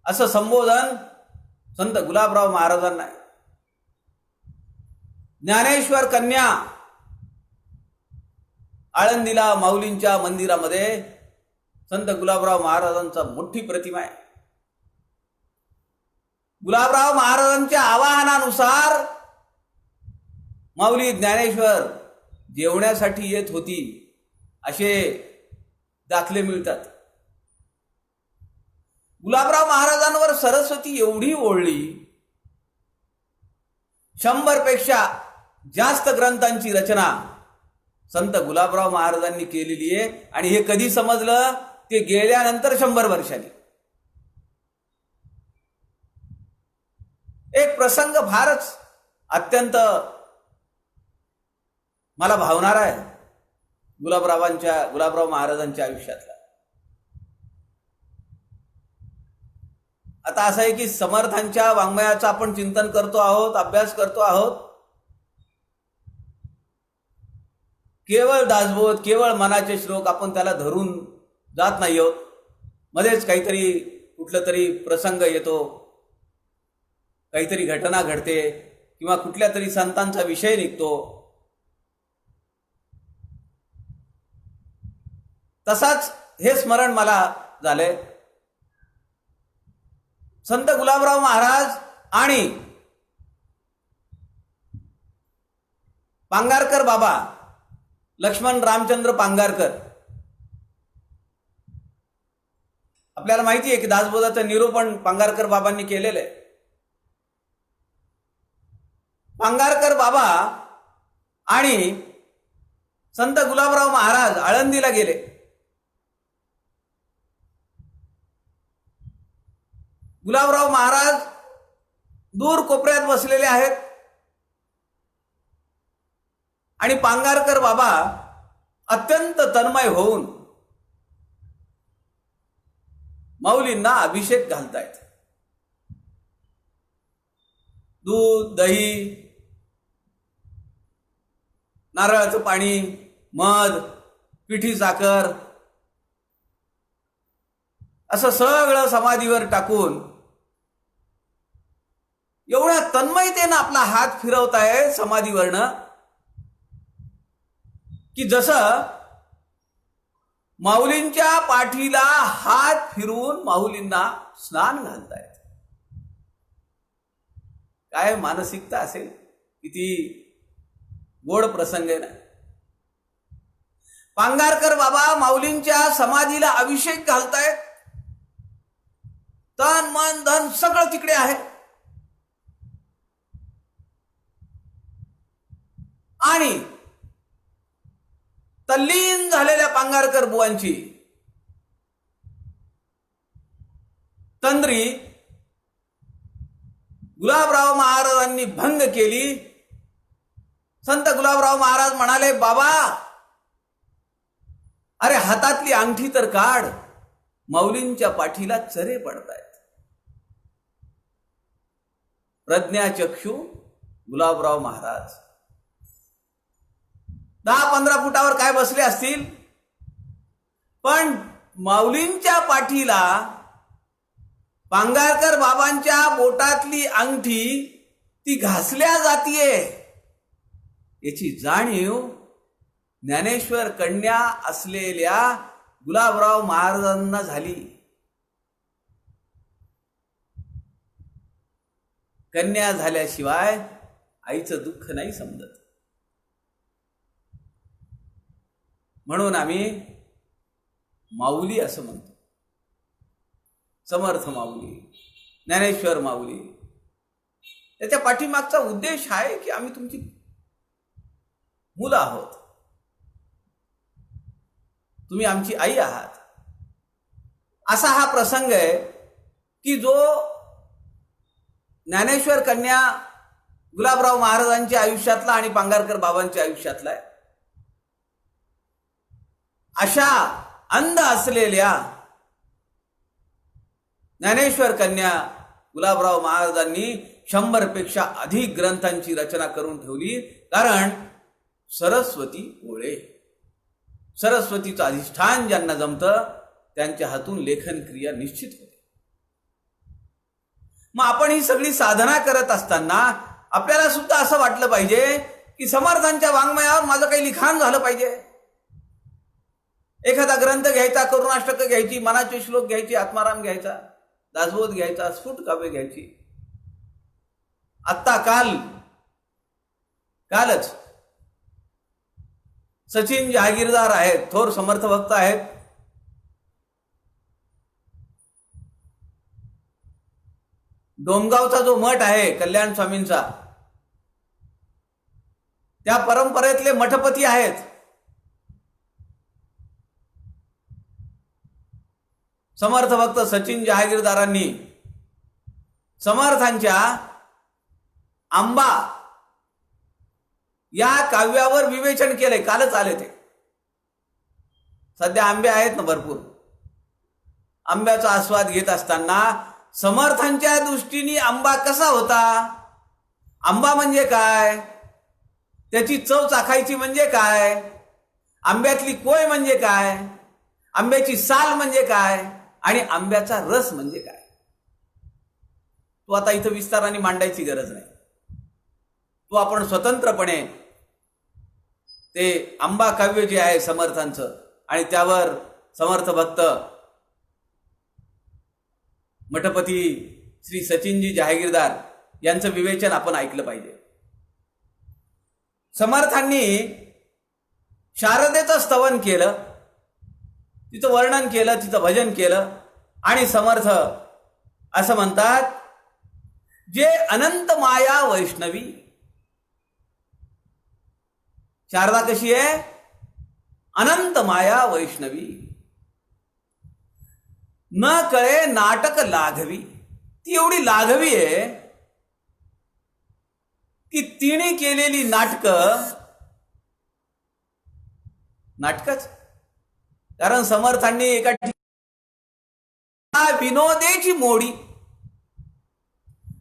असं संबोधन संत गुलाबराव महाराजांना आहे. ज्ञानेश्वर कन्या आळंदीला माऊलींच्या मंदिरामध्ये संत गुलाबराव महाराजांचा मोठी प्रतिमा आहे. गुलाबराव महाराजांच्या आवाहनानुसार माऊली ज्ञानेश्वर जेवण्यासाठी येत होती असे दाखले मिळतात. गुलाबराव महाराजांवर सरस्वती एवढी ओढली, 100 पेक्षा जास्त ग्रंथांची रचना संत गुलाबराव महाराजांनी केलेली आहे. आणि हे कधी समजलं? ते गेल्यानंतर 100 वर्षांनी. एक प्रसंग फारच अत्यंत मला भावणारा आहे गुलाबराव महाराजांच्या आयुष्यातला. आता असं आहे की समर्थांच्या वाङ्मयाचं आपण चिंतन करतो आहोत, अभ्यास करतो आहोत. केवळ दासबोध, केवळ मनाचे श्लोक आपण त्याला धरून जात नाही आहोत. मध्येच काहीतरी कुठलं तरी प्रसंग येतो, काहीतरी घटना घडते किंवा कुठल्या तरी संतांचा विषय निघतो. तसाच हे स्मरण मला झाले. संत गुलाबराव महाराज आणि पांगारकर बाबा, लक्ष्मण रामचंद्र पांगारकर, आपल्याला माहिती आहे की दासबोधाचं निरूपण पांगारकर बाबांनी केलेलं आहे. पांगारकर बाबा आणि संत गुलाबराव महाराज आळंदीला गेले. गुलाबराव महाराज दूर कोपऱ्यात बसलेले आहेत आणि पांगारकर बाबा अत्यंत तन्मय होऊन माऊलींना अभिषेक घालतायत. दूध, दही, नारळाचं पाणी, मध, पिठी साखर असं सगळं समाधीवर टाकून एवढ्या तन्मयतेनं आपला हात फिरवताय समाधीवरनं की जसं माऊलींच्या पाठीला हात फिरवून माऊलींना स्नान घालतायत. काय मानसिकता असेल, किती गोड प्रसंग आहे ना. पांगारकर बाबा माऊलींच्या समाधीला अभिषेक घालतायत. तन मन धन सगळं तिकडे आहे. आणि तल्लीन झालेल्या पांगारकर बुवांची तंद्री गुलाबराव महाराजांनी भंग केली. संत गुलाबराव महाराज म्हणाले, बाबा अरे हातातली अंगठी तर काढ, माऊलींच्या पाठीला चरे पडतायत. प्रज्ञाचक्षू गुलाबराव महाराज 10-15 फुटावर काय बसले असतील, पण माऊलींच्या पाठीला पांगारकर बाबांच्या बोटातली अंगठी ती घासल्या जातीये याची जाणीव ज्ञानेश्वर कन्या असलेल्या गुलाबराव महाराजांना झाली. कन्या झाल्याशिवाय आईचं दुःख नाही समजत. म्हणून आम्ही माऊली असं म्हणतो. समर्थ माऊली, ज्ञानेश्वर माऊली. त्याच्या पाठीमागचा उद्देश आहे की आम्ही तुमची मुलं आहोत, तुम्ही आमची आई आहात. असा हा प्रसंग आहे की जो ज्ञानेश्वर कन्या गुलाबराव महाराजांच्या आयुष्यातला आणि पांगारकर बाबांच्या आयुष्यातला आहे. अशा अंध असलेल्या ज्ञानेश्वर कन्या गुलाबराव महाराजांनी 100 पेक्षा अधिक ग्रंथांची रचना करून ठेवली. कारण सरस्वती ओळे, सरस्वतीचं अधिष्ठान ज्यांना जमतं त्यांच्या हातून लेखन क्रिया निश्चित होते. मग आपण ही सगळी साधना करत असताना आपल्याला सुद्धा असं वाटलं पाहिजे की समर्थांच्या वाङ्मयावर माझं काही लिखाण झालं पाहिजे. एखादा ग्रंथ घ्यायचा, करुणाष्टक घ्यायची, मनाचे श्लोक घ्यायची, आत्माराम घ्यायचा, दासबोध घ्यायचा, स्फुट काव्य घ्यायची आत्ता कालच सचिन जहागीरदार आहेत, थोर समर्थ भक्त आहेत, डोमगावचा जो मठ आहे कल्याण स्वामींचा, त्या परंपरेतले मठपती आहेत. समर्थ भक्त सचिन जहागीरदारांनी समर्थांच्या आंबा या काव्यावर विवेचन केलंय. कालच आले ते. सध्या आंबे आहेत ना भरपूर. आंब्याचा आस्वाद घेत असताना समर्थांच्या दृष्टीने आंबा कसा होता, आंबा म्हणजे काय, त्याची चव चाखायची म्हणजे काय, आंब्यातली कोय म्हणजे काय, आंब्याची साल म्हणजे काय आणि आंब्याचा रस म्हणजे काय, तो आता इथं विस्ताराने मांडायची गरज नाही. तो आपण स्वतंत्रपणे ते आंबा काव्य जे आहे समर्थांचं आणि त्यावर समर्थ भक्त मठपती श्री सचिनजी जहागीरदार यांचं विवेचन आपण ऐकलं पाहिजे. समर्थांनी शारदेचं स्तवन केलं, तिचं वर्णन केलं, तिचं भजन केलं आणि समर्थ असं म्हणतात, जे अनंत माया वैष्णवी. शारदा कशी आहे, अनंत माया वैष्णवी. न कळे नाटक लाघवी. ती एवढी लाघवी आहे की तिने केलेली नाटकच. कारण समर्थांनी एका विनोदेची मोडी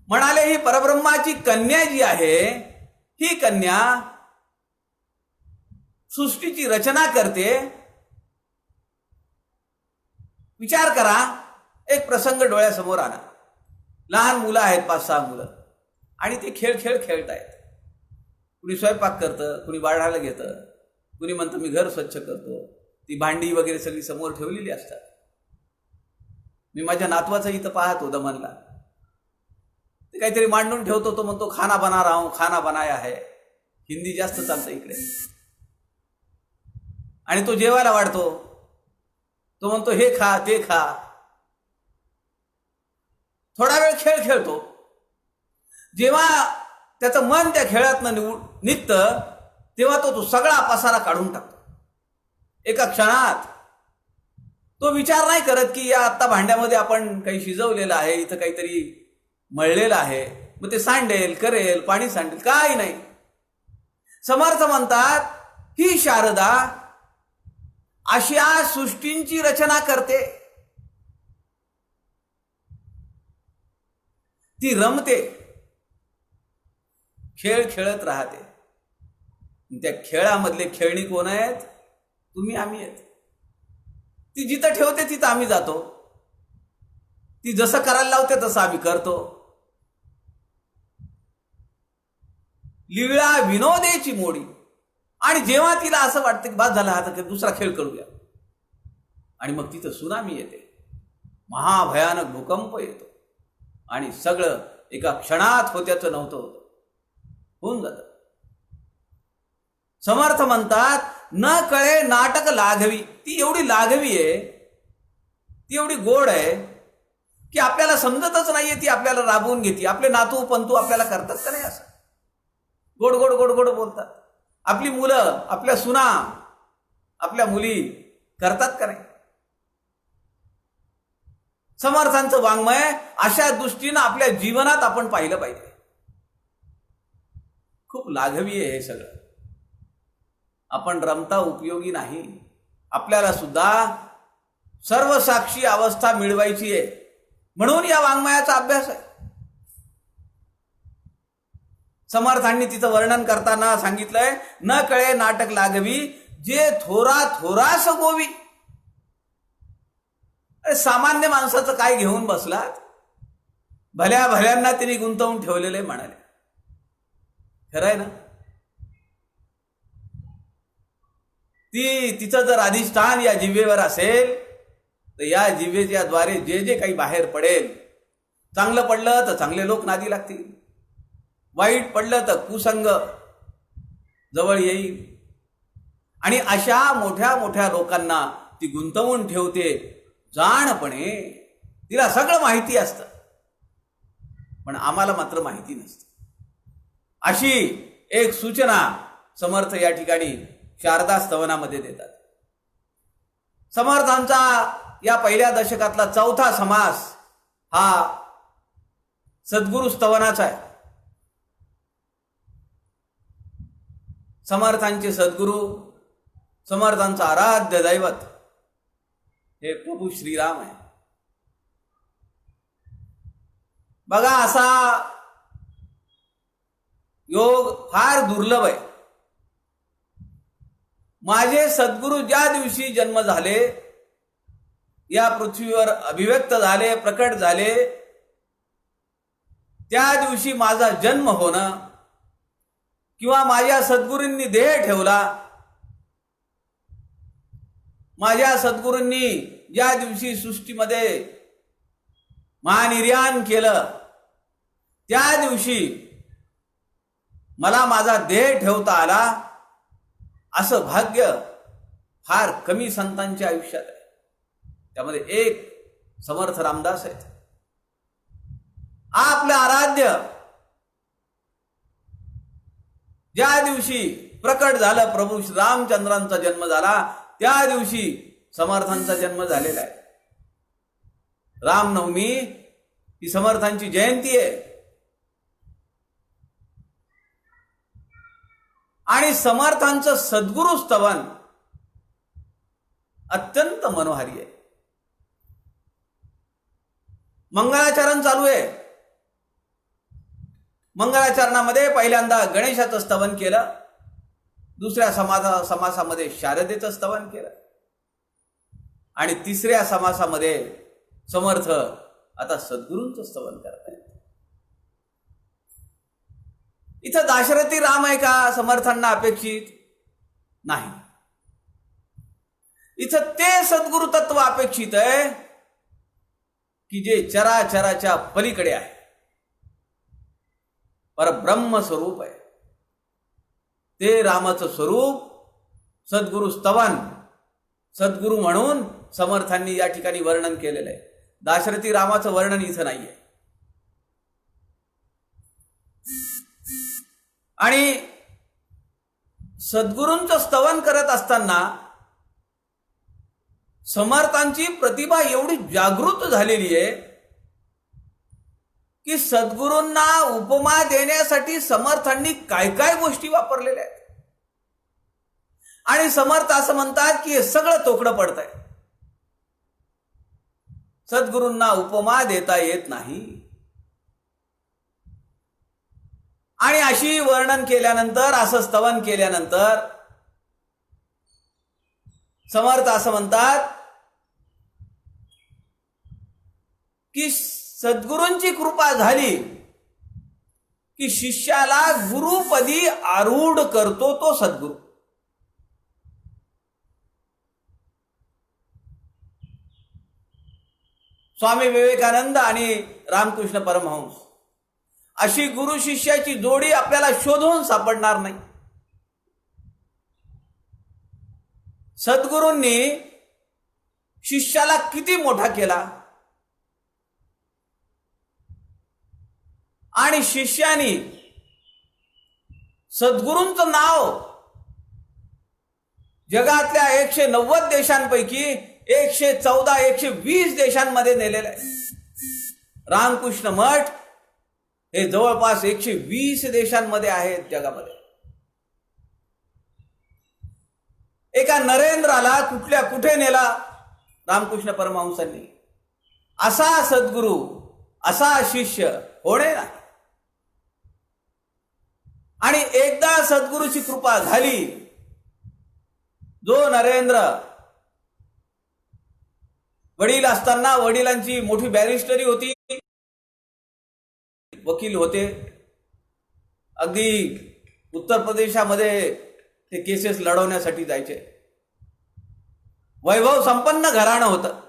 म्हणाले, ही परब्रह्माची कन्या जी आहे, ही कन्या सृष्टीची रचना करते. विचार करा, एक प्रसंग डोळ्यासमोर आला. लहान मुलं आहेत, 5-6 मुलं, आणि ते खेळ खेळतायत. कुणी स्वयंपाक करतं, कुणी बाळाला घेतं, कुणी म्हणतं मी घर स्वच्छ करतो. ती भांडी वगैरे सगळी समोर ठेवलेली असतात. मी माझ्या नातवाचं इथं पाहतो दमनला, ते काहीतरी मांडून ठेवतो. तो म्हणतो खाना बना रहा हूं, खाना बनाया है. हिंदी जास्त चालतं इकडे. आणि तो जेवायला वाढतो, तो म्हणतो हे खा ते खा. थोडा वेळ खेळ खेळतो. जेव्हा त्याचं मन त्या खेळातनं निघतं तेव्हा तो सगळा पसारा काढून टाकतो. एका क्षणात तो विचार नाही करत की या आत्ता भांड्यामध्ये आपण काही शिजवलेलं आहे, इथं काहीतरी मळलेलं आहे, मग ते सांडेल, करेल, पाणी सांडेल, काही नाही. समर्थ म्हणतात, ही शारदा अशा सृष्टींची रचना करते. ती रमते, खेळ खेळत राहते. त्या खेळामधले खेळणी कोण आहेत? तुम्ही आम्ही आहेत. ती जिथं ठेवते तिथं आम्ही जातो. ती जसं करायला लावते तसं आम्ही करतो. लीळा विनोदेची मोडी. आणि जेव्हा तिला असं वाटतं की बाद झाला, आता दुसरा खेळ करूया, आणि मग तिथं सुनामी येते, महाभयानक भूकंप येतो आणि सगळं एका क्षणात होत्याचं नव्हतं होतं, होऊन जातं. समर्थ म्हणतात, न कळे नाटक लाघवी. ती एवढी लाघवी आहे, ती एवढी गोड आहे की आपल्याला समजतच नाहीये. ती आपल्याला राबवून घेते. आपले नातू पंतू आपल्याला करतात का नाही असं? गोड गोड गोड गोड बोलतात. आपली मुलं, आपल्या सुना, आपल्या मुली करतात का नाही? समर्थांचं वाङ्मय अशा दृष्टीनं आपल्या जीवनात आपण पाहिलं पाहिजे. खूप लाघवी आहे हे सगळं. आपण रमता उपयोगी नाही. आपल्याला सुद्धा सर्वसाक्षी अवस्था मिळवायची आहे, म्हणून या वाङ्मयाचा अभ्यास आहे. समर्थांनी तिचं वर्णन करताना सांगितलंय, न कळे नाटक लाघवी, जे थोरा थोरास गोवी. अरे सामान्य माणसाचं काय घेऊन बसलात? भल्या भल्यांना तिने गुंतवून ठेवलेले म्हणाले. खरं आहे ना? तिचं जर अधिष्ठान या जिव्हेवर असेल तर या जिव्हेच्या द्वारे जे जे काही बाहेर पडेल, चांगलं पडलं तर चांगले लोक नादी लागतील, वाईट पडलं तर कुसंग जवळ येईल. आणि अशा मोठ्या मोठ्या लोकांना ती गुंतवून ठेवते जाणपणे. तिला सगळं माहिती असतं, पण आम्हाला मात्र माहिती नसतं. अशी एक सूचना समर्थ या ठिकाणी शारदा स्तवनामध्ये देतात. समर्थांचा या पहिल्या दशकातला चौथा समास हा सद्गुरु स्तवनाचा आहे. समर्थांचे सद्गुरु, समर्थांचा आराध्य दैवत हे प्रभू श्रीराम आहे. बघा, असा योग फार दुर्लभ आहे. माझे सद्गुरु ज्या दिवशी जन्म झाले, या पृथ्वीवर अभिव्यक्त झाले, प्रकट झाले, त्या दिवशी माझा जन्म होणं किंवा माझ्या सद्गुरूंनी देह ठेवला, माझ्या सद्गुरूंनी ज्या दिवशी सृष्टीमध्ये महानिर्याण केलं, त्या दिवशी मला माझा देह ठेवता आला, असं भाग्य फार कमी संतांच्या आयुष्यात आहे. त्यामध्ये एक समर्थ रामदास आहेत. आपलं आराध्य ज्या दिवशी प्रकट झालं, प्रभू रामचंद्रांचा जन्म झाला, त्या दिवशी समर्थांचा जन्म झालेला आहे. रामनवमी ही समर्थांची जयंती आहे. आणि समर्थांचं सद्गुरु स्तवन अत्यंत मनोहारी आहे. मंगळाचरण चालू आहे. मंगळाचरणामध्ये पहिल्यांदा गणेशाचं स्तवन केलं, दुसऱ्या समासामध्ये शारदेचं स्तवन केलं, आणि तिसऱ्या समासामध्ये समर्थ आता सद्गुरूंचं स्तवन करत आहेत. इथं दाशरथी राम आहे का समर्थांना अपेक्षित? नाही. इथं ते सद्गुरु तत्व अपेक्षित आहे की जे चराचराच्या पलीकडे आहे, परब्रह्म स्वरूप आहे. ते रामाचं स्वरूप सद्गुरु स्तवन, सद्गुरु म्हणून समर्थांनी या ठिकाणी वर्णन केलेलं आहे. दाशरथी रामाचं वर्णन इथं नाहीये. आणि सद्गुरूंचं स्तवन करत असताना समर्थांची प्रतिभा एवढी जागृत झालेली आहे की सद्गुरूंना उपमा देण्यासाठी समर्थांनी काय काय गोष्टी वापरलेल्या आहेत. आणि समर्थ असं म्हणतात की हे सगळं तोकडं पडतंय, सद्गुरूंना उपमा देता येत नाही. आणि अशी वर्णन केल्यानंतर, असं स्तवन केल्यानंतर समर्थ असं म्हणतात की सद्गुरूंची कृपा झाली की शिष्याला गुरुपदी आरूढ करतो तो सद्गुरू. स्वामी विवेकानंद आणि रामकृष्ण परमहंस अशी गुरु शिष्याची जोडी आपल्याला शोधून सापडणार नाही. सद्गुरूंनी शिष्याला किती मोठा केला आणि शिष्यानी सद्गुरूंचं नाव जगातल्या 190 देशांपैकी 114 120 देशांमध्ये नेलेलं आहे. रामकृष्ण मठ हे जवळपास 120 देशांमध्ये आहेत जगामध्ये. एका नरेंद्राला कुठे नेला रामकृष्ण परमहंसांनी. असा सद्गुरू, असा शिष्य होणे नाही. आणि एकदा सद्गुरूची कृपा झाली, जो नरेंद्र वडील असताना वडिलांची मोठी बॅरिस्टरी होती, वकील होते. अगदी उत्तर प्रदेशामध्ये ते केसेस लढवण्यासाठी जायचे. वैभव संपन्न घराणं होतं.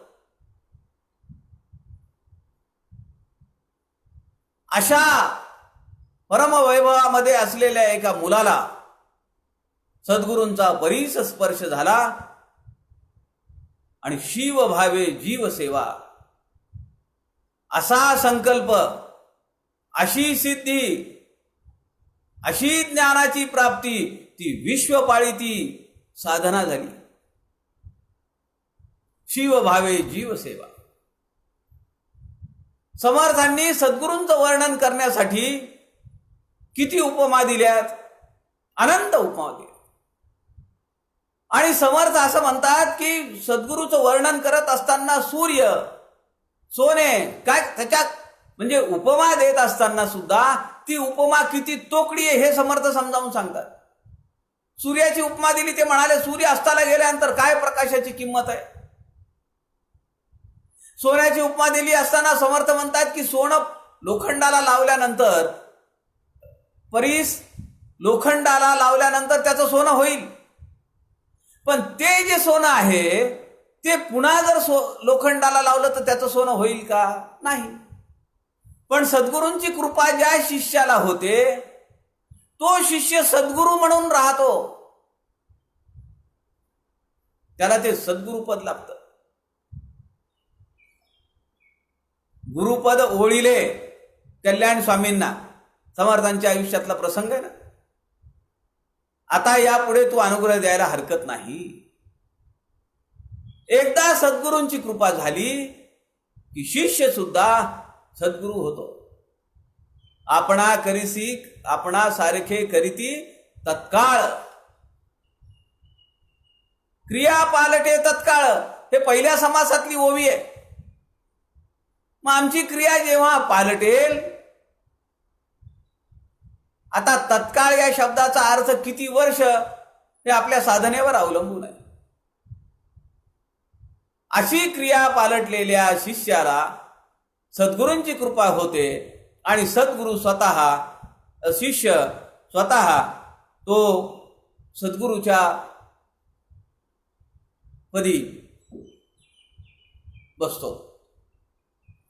अशा परमवैभवामध्ये असलेल्या एका मुलाला सद्गुरूंचा बरीच स्पर्श झाला आणि शिव भावे जीव सेवा असा संकल्प, अशी सिद्धी, अशी ज्ञानाची प्राप्ती, ती विश्वपाळीती साधना झाली. शिव भावे जीव सेवा. समर्थांनी सद्गुरूंचं वर्णन करण्यासाठी किती उपमा दिल्यात, अनंत उपमा दिल्यात. आणि समर्थ असं म्हणतात की सद्गुरूचं वर्णन करत असताना सूर्य, सोने, काय त्याच्यात म्हणजे उपमा देत असताना सुद्धा ती उपमा किती तोकडी आहे हे समर्थ समजावून सांगतात. सूर्याची उपमा दिली, ते म्हणाले सूर्य अस्ताला गेल्यानंतर काय प्रकाशाची किंमत आहे. सोन्याची उपमा दिली असताना समर्थ म्हणतात की सोनं लोखंडाला लावल्यानंतर, परीस लोखंडाला लावल्यानंतर त्याचं सोनं होईल, पण ते जे सोनं आहे ते पुन्हा जर लोखंडाला लावलं तर त्याचं सोनं होईल का? नाही. पण सद्गुरूंची कृपा ज्या शिष्याला होते तो शिष्य सद्गुरू म्हणून राहतो, त्याला ते सद्गुरुपद लागतं. गुरुपद ओळीले कल्याण स्वामींना, समर्थांच्या आयुष्यातला प्रसंग आहे ना. आता यापुढे तू अनुग्रह द्यायला हरकत नाही. एकदा सद्गुरूंची कृपा झाली की शिष्य सुद्धा सद्गुरू होतो. आपणा करीसी आपणा सारखे करीती तत्काळ, क्रिया पालटे तत्काळ, हे पहिल्या समासातली ओवी आहे. मग आमची क्रिया जेव्हा पालटेल, आता तत्काळ या शब्दाचा अर्थ किती वर्ष हे आपल्या साधनेवर अवलंबून आहे. अशी क्रिया पालटलेल्या शिष्याला सद्गुरूंची कृपा होते आणि सद्गुरू स्वतः, शिष्य स्वतः तो सद्गुरूच्या पदी बसतो.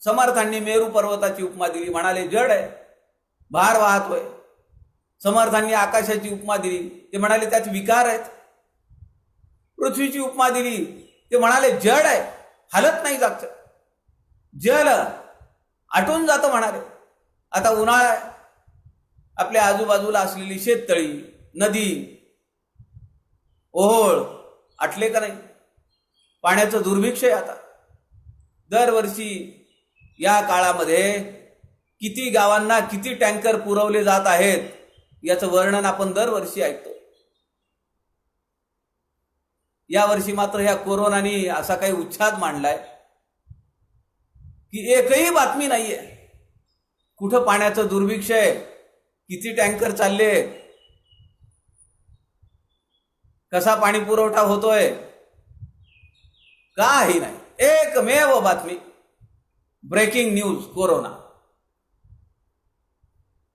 समर्थांनी मेरू पर्वताची उपमा दिली, म्हणाले जड आहे, भार वाहतोय. समर्थांनी आकाशाची उपमा दिली, ते म्हणाले त्यात विकार आहेत. पृथ्वीची उपमा दिली, ते म्हणाले जड आहे, हलत नाही जागचं, जल आटून जातं म्हणाले. आता उन्हाळा आहे, आपल्या आजूबाजूला असलेली शेततळी, नदी, ओहोळ आटले का नाही? पाण्याचं दुर्भिक्ष आहे. आता दरवर्षी या काळामध्ये किती गावांना किती टँकर पुरवले जात आहेत याचं वर्णन आपण दरवर्षी ऐकतो. यावर्षी मात्र या कोरोनाने असा काही उच्छाद मांडलाय की एकही बातमी नाहीये. कुठं पाण्याचं दुर्भिक्ष आहे, किती टँकर चालले, कसा पाणी पुरवठा होतोय, काही नाही. एकमेव बातमी, ब्रेकिंग न्यूज, कोरोना.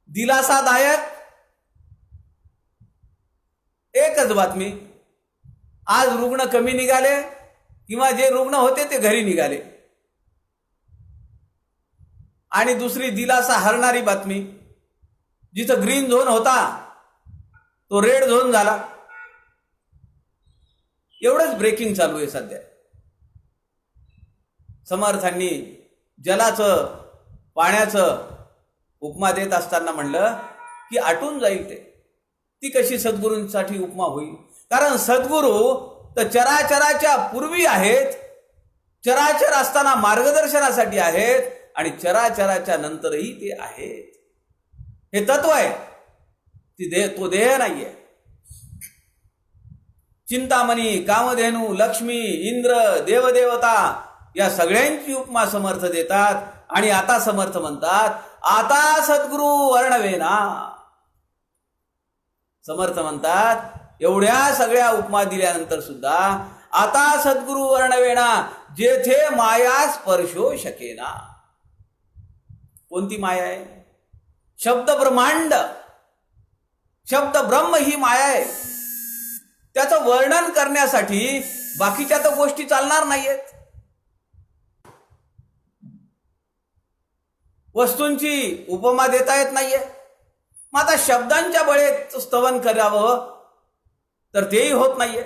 दिलासादायक एकच बातमी, आज रुग्ण कमी निघाले किंवा जे रुग्ण होते ते घरी निघाले. आणि दुसरी दिलासा हरणारी बातमी, जिथं ग्रीन झोन होता तो रेड झोन झाला. एवढंच ब्रेकिंग चालू आहे सध्या. समर्थांनी जलाचं, पाण्याचं उपमा देत असताना म्हणलं की आटून जाईल ते. ती कशी सद्गुरूंसाठी उपमा होईल? कारण सद्गुरू तर चराचराच्या पूर्वी आहेत, चराचर असताना मार्गदर्शनासाठी आहेत आणि चराचराच्या नंतरही ते आहेत. हे तत्व आहे, तो देह नाहीये. चिंतामणी, कामधेनू, लक्ष्मी, इंद्र, देवदेवता या सगळ्यांची उपमा समर्थ देतात. आणि आता समर्थ म्हणतात आता सद्गुरू वर्णवेना. समर्थ म्हणतात एवढ्या सगळ्या उपमा दिल्यानंतर सुद्धा आता सद्गुरू वर्णवेना, जेथे माया स्पर्शो शकेना. कोणती माया आहे? शब्द ब्रह्मांड, शब्द ब्रह्म ही माया आहे. त्याचं वर्णन करण्यासाठी बाकीच्या तर गोष्टी चालणार नाहीयेत. वस्तूंची उपमा देता येत नाहीये. मग आता शब्दांच्या बळेत स्तवन करावं तर तेही होत नाहीये.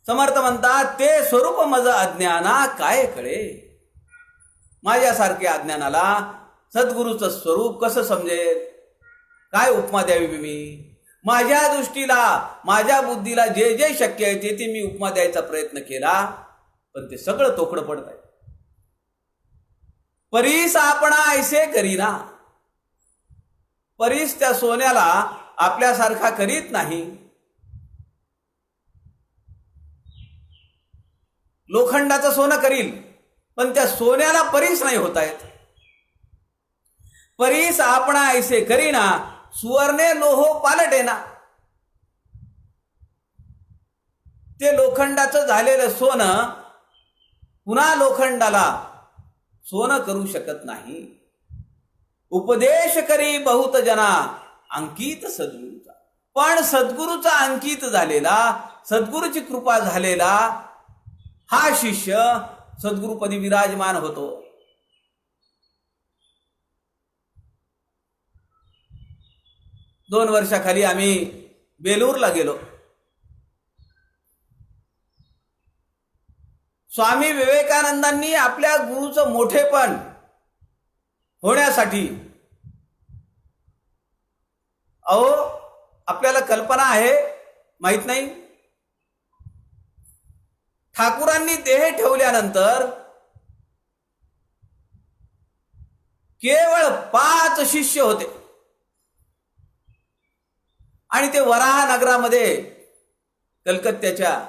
समर्थ म्हणतात, ते स्वरूप मज अज्ञाना काय कळे. माझ्यासारख्या अज्ञानाला सद्गुरूचं स्वरूप कसं समजेल, काय उपमा द्यावी मी. माझ्या दृष्टीला, माझ्या बुद्धीला जे जे शक्य आहे ते मी उपमा द्यायचा प्रयत्न केला, पण ते सगळं तोकडं पडत आहे. परीस आपणा ऐसे करीना. परीस त्या सोन्याला आपल्यासारखा करीत नाही. लोखंडाचं सोनं करील, पण त्या सोन्याला परीस नाही होता येत. परीस आपणा ऐसे करीना, सुवर्णे लोहो पालटेना. ते लोखंडाचं झालेलं सोनं पुन्हा लोखंडाला सोनं करू शकत नाही. उपदेश करी बहुत जना, अंकित सद्गुरूचा. पण सद्गुरूचा अंकित झालेला, सद्गुरूची कृपा झालेला हा शिष्य सद्गुरूपदी विराजमान होतो. 2 वर्षाखाली आम्ही बेलूरला गेलो. स्वामी विवेकानंदांनी आपल्या गुरुचं मोठेपण होण्यासाठी, अहो आपल्याला कल्पना आहे माहित नाही, ठाकूरांनी देह ठेवल्यानंतर केवळ 5 शिष्य होते आणि ते वराह नगरामध्ये कलकत्त्याच्या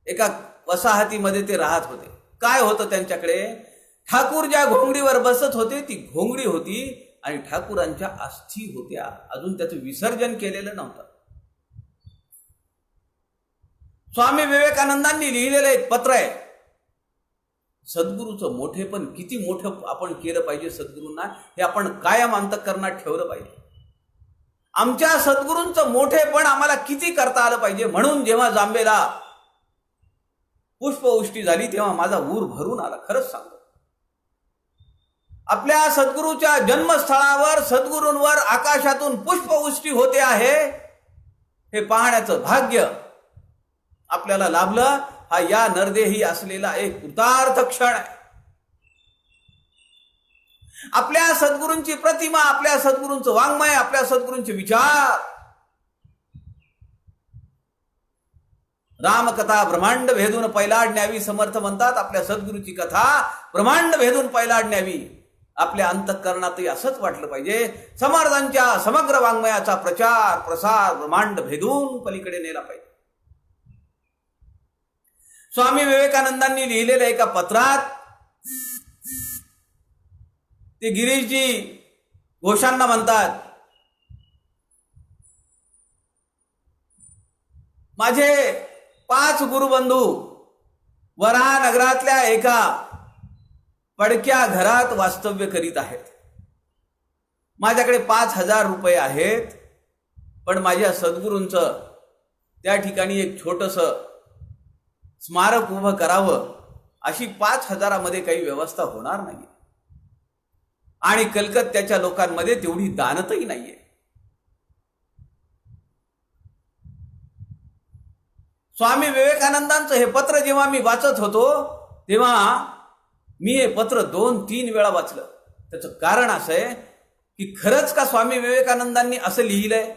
एका वसाहतीमध्ये ते राहत होते. काय होतं त्यांच्याकडे, ठाकूर ज्या घोंगडीवर बसत होते ती घोंगडी होती आणि ठाकूरांच्या अस्थी होत्या. अजून त्याचं विसर्जन केलेलं नव्हतं. स्वामी विवेकानंदांनी लिहिलेलं एक पत्र आहे. सद्गुरूचं मोठेपण किती मोठं आपण केलं पाहिजे सद्गुरूंना, हे आपण कायम अंतःकरणात ठेवलं पाहिजे. आमच्या सद्गुरूंचं मोठेपण आम्हाला किती करता आलं पाहिजे. म्हणून जेव्हा जांबेला पुष्पवृष्टी झाली तेव्हा माझा ऊर भरून आला. खरंच सांगतो, आपल्या सद्गुरूच्या जन्मस्थळावर सद्गुरूंवर आकाशातून पुष्पवृष्टी होते आहे हे पाहण्याचं भाग्य आपल्याला लाभलं. हा या नरदेही असलेला एक कृतार्थ क्षण आहे. आपल्या सद्गुरूंची प्रतिमा, आपल्या सद्गुरूंचं वाङ्मय, आपल्या सद्गुरूंचे विचार, रामकथा ब्रह्मांड भेदून पैलाडण्यावी. समर्थ म्हणतात, आपल्या सद्गुरूची कथा ब्रह्मांड भेदून पैलाडण्यावी. आपल्या अंतःकरणातही असंच वाटलं पाहिजे. समर्थांच्या समग्र वाङ्मयाचा प्रचार प्रसार ब्रह्मांड भेदून पलीकडे नेला पाहिजे. स्वामी विवेकानंदांनी लिहिलेल्या एका पत्रात ते गिरीशजी घोषांना म्हणतात, माझे 5 गुरुबंधू वराह नगरातल्या एका पडक्या घरात वास्तव्य करीत आहेत. माझ्याकडे 5,000 रुपये आहेत, पण माझ्या सद्गुरूंचं त्या ठिकाणी एक छोटंसं स्मारक उभं करावं अशी 5,000मध्ये काही व्यवस्था होणार नाही आणि कलकत्त्याच्या लोकांमध्ये तेवढी दानतही नाहीये. स्वामी विवेकानंदांचं हे पत्र जेव्हा मी वाचत होतो तेव्हा मी हे पत्र 2-3 वेळा वाचलं. त्याचं कारण असं आहे की खरंच का स्वामी विवेकानंदांनी असं लिहिलंय.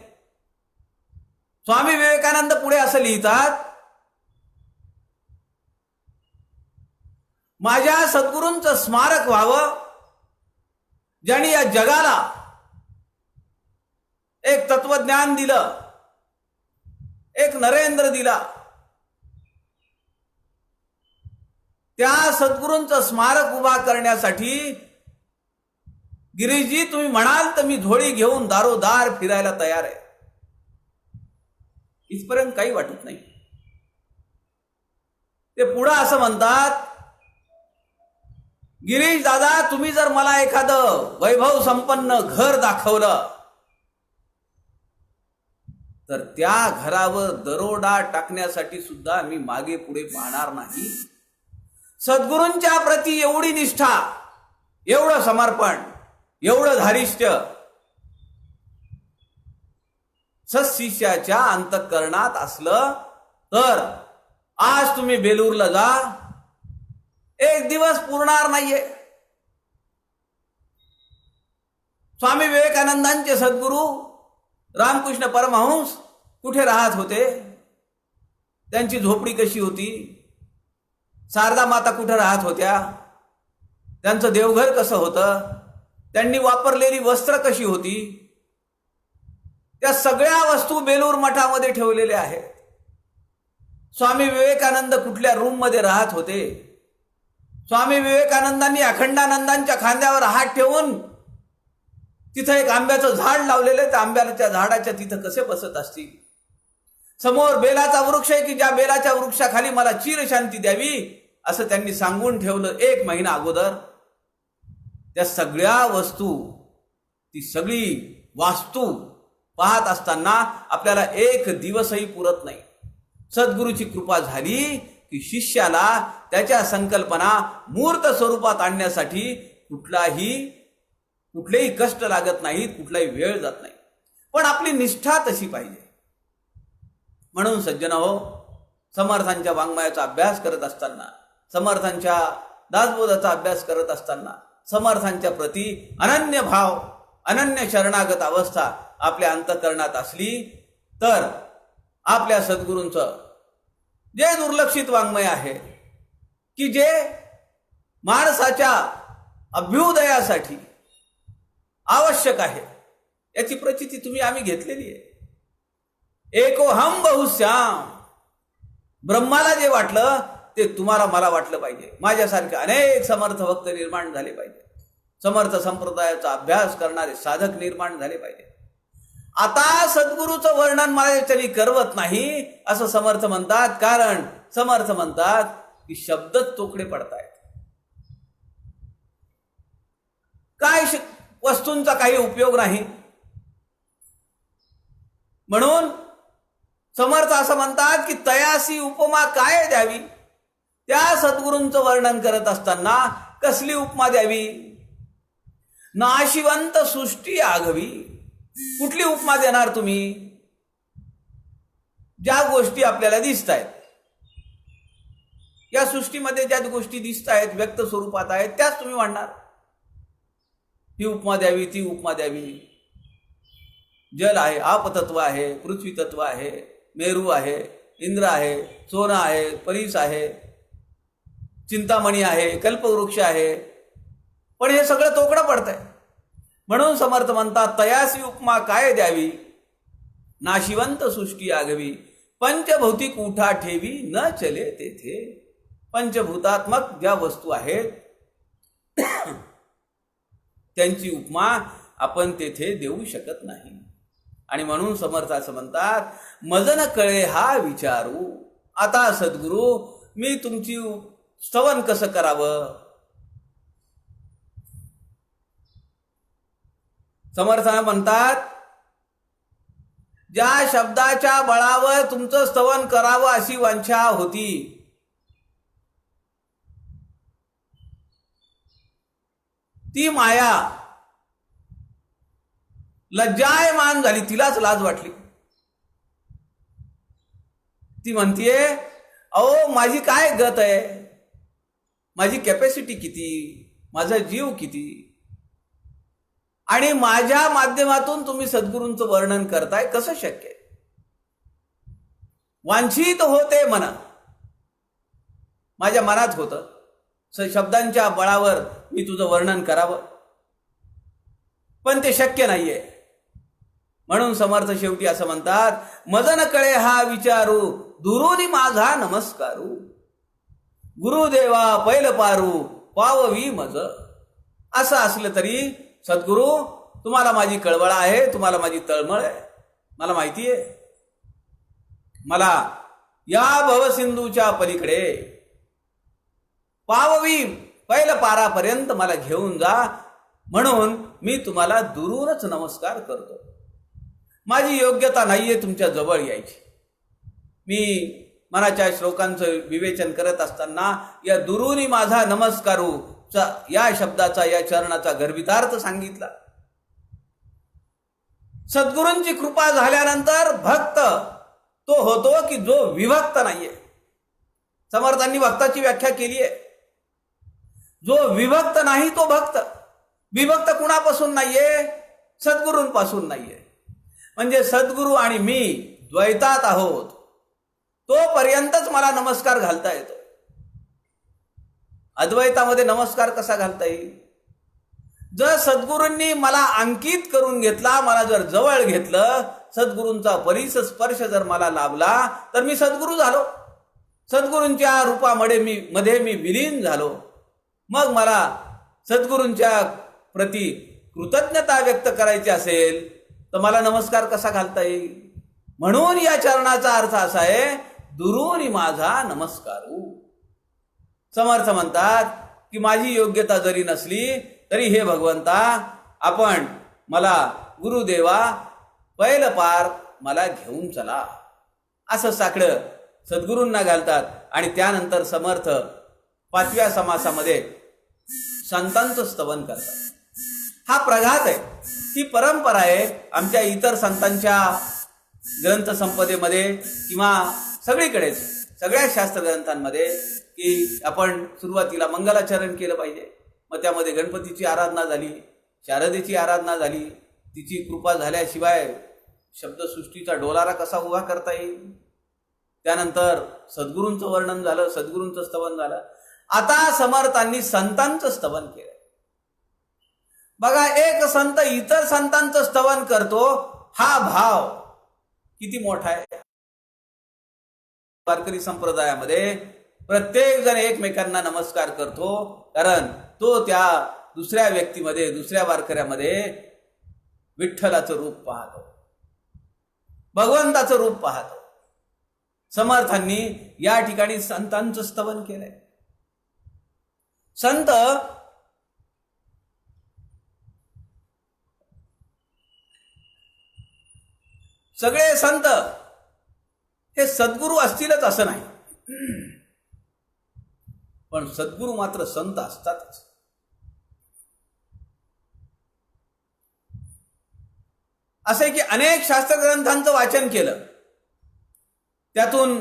स्वामी विवेकानंद पुढे असं लिहितात, माझ्या सद्गुरूंचं स्मारक व्हावं, ज्यांनी या जगाला एक तत्वज्ञान दिलं, एक नरेंद्र दिला, त्या सद्गुरूंचं स्मारक उभा करण्यासाठी गिरीशजी तुम्ही म्हणाल तर मी झोळी घेऊन दारोदार फिरायला तयार आहे. इथपर्यंत काही वाटत नाही. ते पुढे असं म्हणतात, गिरीश दादा तुम्ही जर मला एखादं वैभव संपन्न घर दाखवलं तर त्या घरावर दरोडा टाकण्यासाठी सुद्धा मी मागे पुढे पाहणार नाही. सद्गुरूंच्या प्रती एवढी निष्ठा, एवढं समर्पण एवढं धारिष्ट्य सत्शिष्याच्या अंतःकरणात असलं तर आज तुम्ही बेलूरला जा, एक दिवस पुरणार नाहीये. स्वामी विवेकानंदांचे सद्गुरू रामकृष्ण परमहंस कुठे राहत होते, त्यांची झोपडी कशी होती, शारदा माता कुठे राहत होत्या, त्यांचं देवघर कसं होतं, त्यांनी वापरलेली वस्त्र कशी होती, त्या सगळ्या वस्तू बेलूर मठामध्ये ठेवलेल्या आहेत. स्वामी विवेकानंद कुठल्या रूम मध्ये राहत होते, स्वामी विवेकानंदांनी अखंडानंदांच्या खांद्यावर हात ठेवून तिथं एक आंब्याचं झाड लावलेलं आहे, त्या आंब्याच्या झाडाच्या तिथं कसे बसत असतील. समोर बेलाचा वृक्ष आहे की ज्या बेलाच्या वृक्षाखाली मला चिरशांती द्यावी असं त्यांनी सांगून ठेवलं 1 महिना अगोदर. त्या सगळ्या वस्तू, ती सगळी वास्तू पाहत असताना आपल्याला एक दिवसही पुरत नाही. सद्गुरूची कृपा झाली की शिष्याला त्याच्या संकल्पना मूर्त स्वरूपात आणण्यासाठी कुठलेही कष्ट लागत नाहीत, कुठलाही वेळ जात नाही. पण आपली निष्ठा तशी पाहिजे. म्हणून सज्जनो, समर्थांच्या वाङ्मयाचा अभ्यास करत असताना, समर्थांच्या दासबोधाचा अभ्यास करत असताना समर्थांच्या प्रती अनन्य भाव, अनन्य शरणागत अवस्था आपल्या अंतःकरणात असली तर आपल्या सद्गुरूंचं जे दुर्लक्षित वाङ्मय आहे की जे माणसाच्या अभ्युदयासाठी आवश्यक आहे, याची प्रचिती तुम्ही आम्ही घेतलेली आहे. एकोहम बहुश्याम, ब्रह्माला जे वाटलं ते तुम्हाला मला वाटलं पाहिजे. माझ्यासारखे अनेक समर्थ भक्त निर्माण झाले पाहिजे, समर्थ संप्रदायाचा अभ्यास करणारे साधक निर्माण झाले पाहिजे. आता सद्गुरूचं वर्णन मला त्यांनी करवत नाही असं समर्थ म्हणतात, कारण समर्थ म्हणतात की शब्दच तोकडे पडतायत. काय वस्तूंचा काही उपयोग नाही. म्हणून समर्थ असं म्हणतात की तयासी उपमा काय द्यावी. त्या सद्गुरूंचं वर्णन करत असताना कसली उपमा द्यावी. नाशिवंत सृष्टी आघवी, कुठली उपमा देणार तुम्ही. ज्या गोष्टी आपल्याला दिसत आहेत, या सृष्टीमध्ये ज्या गोष्टी दिसत आहेत, व्यक्त स्वरूपात आहेत, त्याच तुम्ही म्हणणार. ही उपमा द्यावी, ती उपमा द्यावी. जल आहे, आपतत्व आहे, पृथ्वी तत्व आहे, मेरू आहे, इंद्र आहे, सोना आहे, परीस आहे, चिंतामणी आहे, कल्पवृक्ष आहे. पण हे सगळं तोकडं पडतंय. म्हणून समर्थ म्हणतात तयासी उपमा काय द्यावी. नाशिवंत सृष्टी आघवी, पंचभौतिक उठा ठेवी न चले तेथे. पंचभूतात्मक ज्या वस्तू आहेत त्यांची उपमा आपण तेथे देऊ शकत नाही. आणि म्हणून समर्थ असं म्हणतात मज न कळे हा विचारू. आता सद्गुरू, मी तुमची स्तवन कसं करावं. समर्थ म्हणतात ज्या शब्दाच्या बळावर तुमचं स्तवन करावं अशी वांछा होती, ती माया लज्जायमान झाली, तिलाच लाज वाटली. ती म्हणतीये अहो माझी काय गत आहे, माझी कॅपॅसिटी किती, माझा जीव किती, आणि माझ्या माध्यमातून तुम्ही सद्गुरूंचं वर्णन करताय, कसं शक्य आहे. वांछित होते मना, माझ्या मनात होतं शब्दांच्या बळावर मी तुझं वर्णन करावं, पण ते शक्य नाहीये. म्हणून समर्थ शेवटी असं म्हणतात मज न कळे हा विचारू, दुरोनी माझा नमस्कारू. गुरुदेवा पैल पारू, पाववी मज. असं असलं तरी सद्गुरू, तुम्हाला माझी कळवळ आहे, तुम्हाला माझी तळमळ आहे, मला माहिती आहे. मला या भवसिंधूच्या पलीकडे पाववी पैल पारापर्यंत मला घेऊन जा, म्हणून मी तुम्हाला दुरूनच नमस्कार करतो. माझी योग्यता नाहीये तुमच्या जवळ यायची. मी मनाच्या श्लोकांचं विवेचन करत असताना या दुरूनी माझा नमस्कारू, या शब्दाचा, या चरणाचा गर्भितार्थ सांगितला. सद्गुरूंची कृपा झाल्यानंतर भक्त तो होतो की जो विभक्त नाहीये. समर्थांनी भक्ताची व्याख्या केली आहे. जो विभक्त नाही तो भक्त. विभक्त कुणापासून नाहीये? सद्गुरूंपासून नाहीये. म्हणजे सद्गुरू आणि मी द्वैतात आहोत तोपर्यंतच मला नमस्कार घालता येतो. अद्वैतामध्ये नमस्कार कसा घालता येईल? जर सद्गुरूंनी मला अंकित करून घेतला, मला जर जवळ घेतलं, सद्गुरूंचा परिस्पर्श जर मला लाभला तर मी सद्गुरू झालो. सद्गुरूंच्या रूपामध्ये मी विलीन झालो. मग मला सद्गुरूंच्या प्रती कृतज्ञता व्यक्त करायची असेल तर मला नमस्कार कसा घालता येईल? म्हणून या चरणाचा अर्थ असा आहे, दुरून माझा नमस्कारू. समर्थ म्हणतात की माझी योग्यता जरी नसली तरी हे भगवंता, आपण मला गुरुदेवा पहिलं पार मला घेऊन चला, असं साकडं सद्गुरूंना घालतात. आणि त्यानंतर समर्थ 5व्या समासामध्ये संतांचं स्तवन करतात. हा प्रघात आहे, ही परंपरा आहे आमच्या इतर संतांच्या ग्रंथसंपदेमध्ये किंवा सगळीकडेच, सगळ्या शास्त्र ग्रंथांमध्ये, की आपण सुरुवातीला मंगलाचरण केलं पाहिजे. मग त्यामध्ये गणपतीची आराधना झाली, शारदेची आराधना झाली. तिची कृपा झाल्याशिवाय शब्दसृष्टीचा डोलारा कसा उभा करता येईल? त्यानंतर सद्गुरूंचं वर्णन झालं, सद्गुरूंचं स्तवन झालं. आता समर्थांनी संतांचं स्तवन केलं. बघा, एक संत इतर संतांचं स्तवन करतो, हा भाव किती मोठा आहे. वारकरी संप्रदायामध्ये प्रत्येक जण एकमेकांना नमस्कार करतो, कारण तो त्या दुसऱ्या व्यक्तीमध्ये, दुसऱ्या वारकऱ्यामध्ये विठ्ठलाचं रूप पाहतो, भगवंताचं रूप पाहतो. समर्थांनी या ठिकाणी संतांचं स्तवन केलंय. संत सगळे संत हे सद्गुरू असतीलच असं नाही, पण सद्गुरू मात्र संत असतातच. असे की अनेक शास्त्र ग्रंथांचं वाचन केलं, त्यातून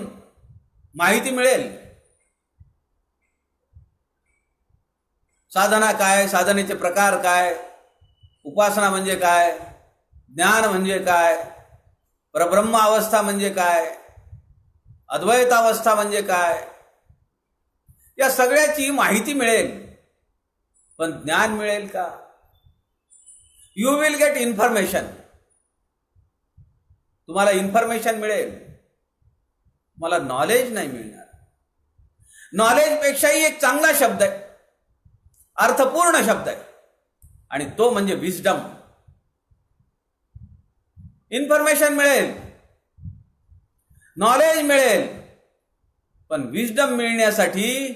माहिती मिळेल साधना काय, साधनेचे प्रकार काय, उपासना म्हणजे काय, ज्ञान म्हणजे काय, परब्रह्म अवस्था म्हणजे काय, अद्वैत अवस्था म्हणजे काय, या सगळ्याची माहिती मिळेल. पण ज्ञान मिळेल का? You will get information. तुम्हाला इन्फॉर्मेशन मिळेल, मला नॉलेज नाही मिळणार. नॉलेज पेक्षाही एक चांगला शब्द आहे, अर्थपूर्ण शब्द आहे, आणि तो म्हणजे विजडम. इन्फॉर्मेशन मिळेल, नॉलेज मिळेल, पण विजडम मिळण्यासाठी,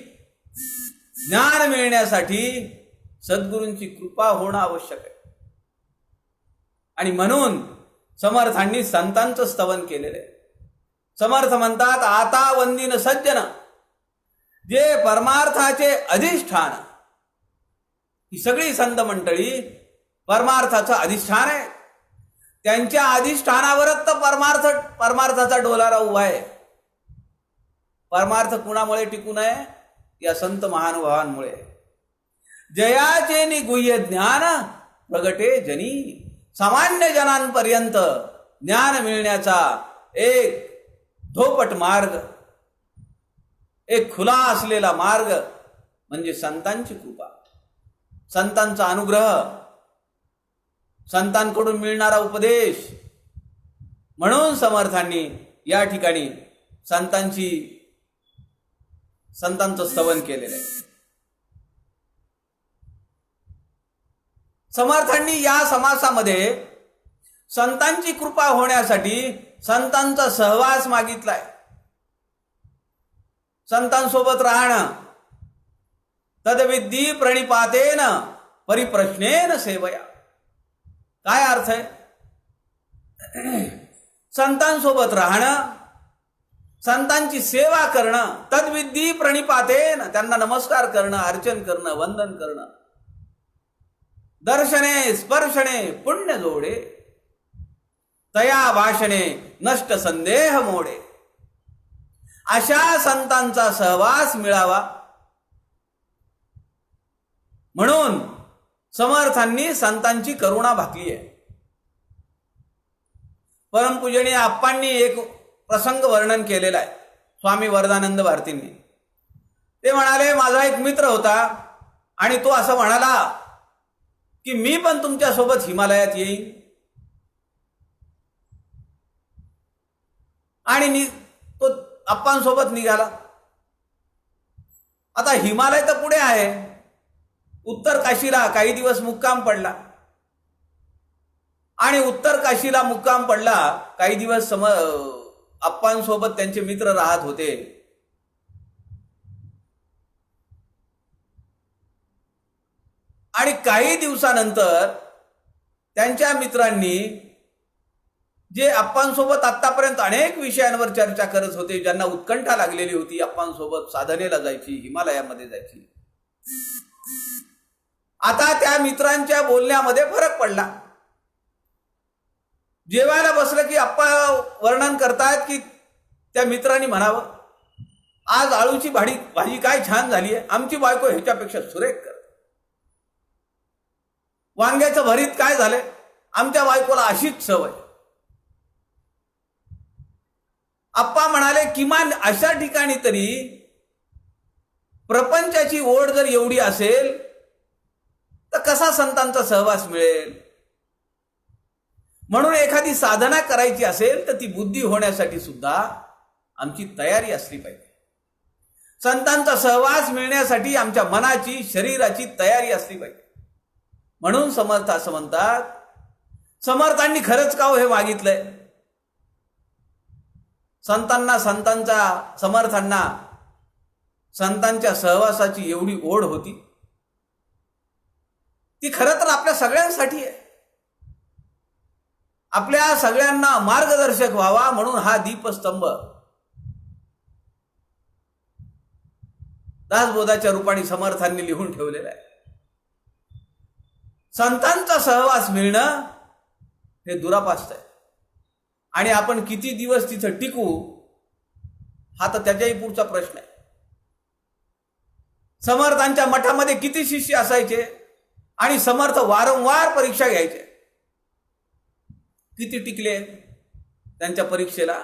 ज्ञान मिळण्यासाठी सद्गुरूंची कृपा होणं आवश्यक आहे. आणि म्हणून समर्थांनी संतांचं स्तवन केलेलं आहे. समर्थ म्हणतात, आता वंदिन सज्जन जे परमार्थाचे अधिष्ठान. ही सगळी संत मंडळी परमार्थाचं अधिष्ठान आहे. त्यांच्या अधिष्ठानावरच तर परमार्थाचा डोलारा उभा आहे. परमार्थ कुणामुळे टिकून आहे? या संत महानुभावांमुळे. जयाचे निगुह्य ज्ञान प्रगटे जनी. सामान्य जनांपर्यंत ज्ञान मिळण्याचा एक धोपट मार्ग, एक खुला असलेला मार्ग म्हणजे संतांची कृपा, संतांचा अनुग्रह, संतांकडून मिळणारा उपदेश. म्हणून समर्थांनी या ठिकाणी संतांचं स्तवन केलेलं आहे. समर्थांनी या समासामध्ये संतांची कृपा होण्यासाठी संतांचा सहवास मागितलाय. संतांसोबत राहणं. तद्विद्धी प्रणिपातेन परिप्रश्नेन सेवया. काय अर्थ आहे? संतांसोबत राहणं, संतांची सेवा करणं, तद्विधी प्रणिपातेन, त्यांना नमस्कार करणं, अर्चन करणं, वंदन करणं, दर्शने स्पर्शने पुण्य जोडे, तया भाषणे नष्ट संदेह मोडे. अशा संतांचा सहवास मिळावा म्हणून समर्थांनी संतांची करुणा भाकली आहे. परमपूजनीय आप्पांनी एक प्रसंग वर्णन केलेला आहे स्वामी वरदानंद भारतींनी. ते म्हणाले, माझा एक मित्र होता आणि तो असं म्हणाला की मी पण तुमच्या सोबत हिमालयात येईन. आणि तो आप्पांसोबत निघाला. आता हिमालय तर पुढे आहे, उत्तर काशीला काही दिवस मुक्काम पडला. आणि उत्तर काशीला मुक्काम पडला, काही दिवस आप्पांसोबत त्यांचे मित्र राहत होते. आणि काही दिवसानंतर त्यांच्या मित्रांनी, जे आप्पांसोबत आतापर्यंत अनेक विषयांवर चर्चा करत होते, ज्यांना उत्कंठा लागलेली होती आप्पांसोबत साधनेला जायची, हिमालयामध्ये जायची, आता त्या मित्रांच्या बोलण्यामध्ये फरक पडला. जेवायला बसलं की आप्पा वर्णन करतात की त्या मित्रांनी म्हणावं, आज आळूची भाजी काय छान झाली आहे, आमची बायको ह्याच्यापेक्षा सुरेख करते. वांग्याचं भरीत काय झालंय, आमच्या बायकोला अशीच सवय. आप्पा म्हणाले, किमान अशा ठिकाणी तरी प्रपंचाची ओढ जर एवढी असेल तर कसा संतांचा सहवास मिळेल. म्हणून एखादी साधना करायची असेल तर ती बुद्धी होण्यासाठी सुद्धा आमची तयारी असली पाहिजे. संतांचा सहवास मिळण्यासाठी आमच्या मनाची, शरीराची तयारी असली पाहिजे. म्हणून समर्थ असं म्हणतात, समर्थांनी खरंच का हे मागितलंय. समर्थांना संतांच्या सहवासाची एवढी ओढ होती, ती खरं तर आपल्या सगळ्यांसाठी आहे. आपल्या सगळ्यांना मार्गदर्शक व्हावा म्हणून हा दीपस्तंभ दासबोधाच्या रूपाने समर्थांनी लिहून ठेवलेला आहे. संतांचा सहवास मिळणं हे दुरापास्त आहे. आणि आपण किती दिवस तिथं टिकू हा तर त्याच्याही पुढचा प्रश्न आहे. समर्थांच्या मठामध्ये किती शिष्य असायचे आणि समर्थ वारंवार परीक्षा घ्यायचे, किती टिकले त्यांच्या परीक्षेला,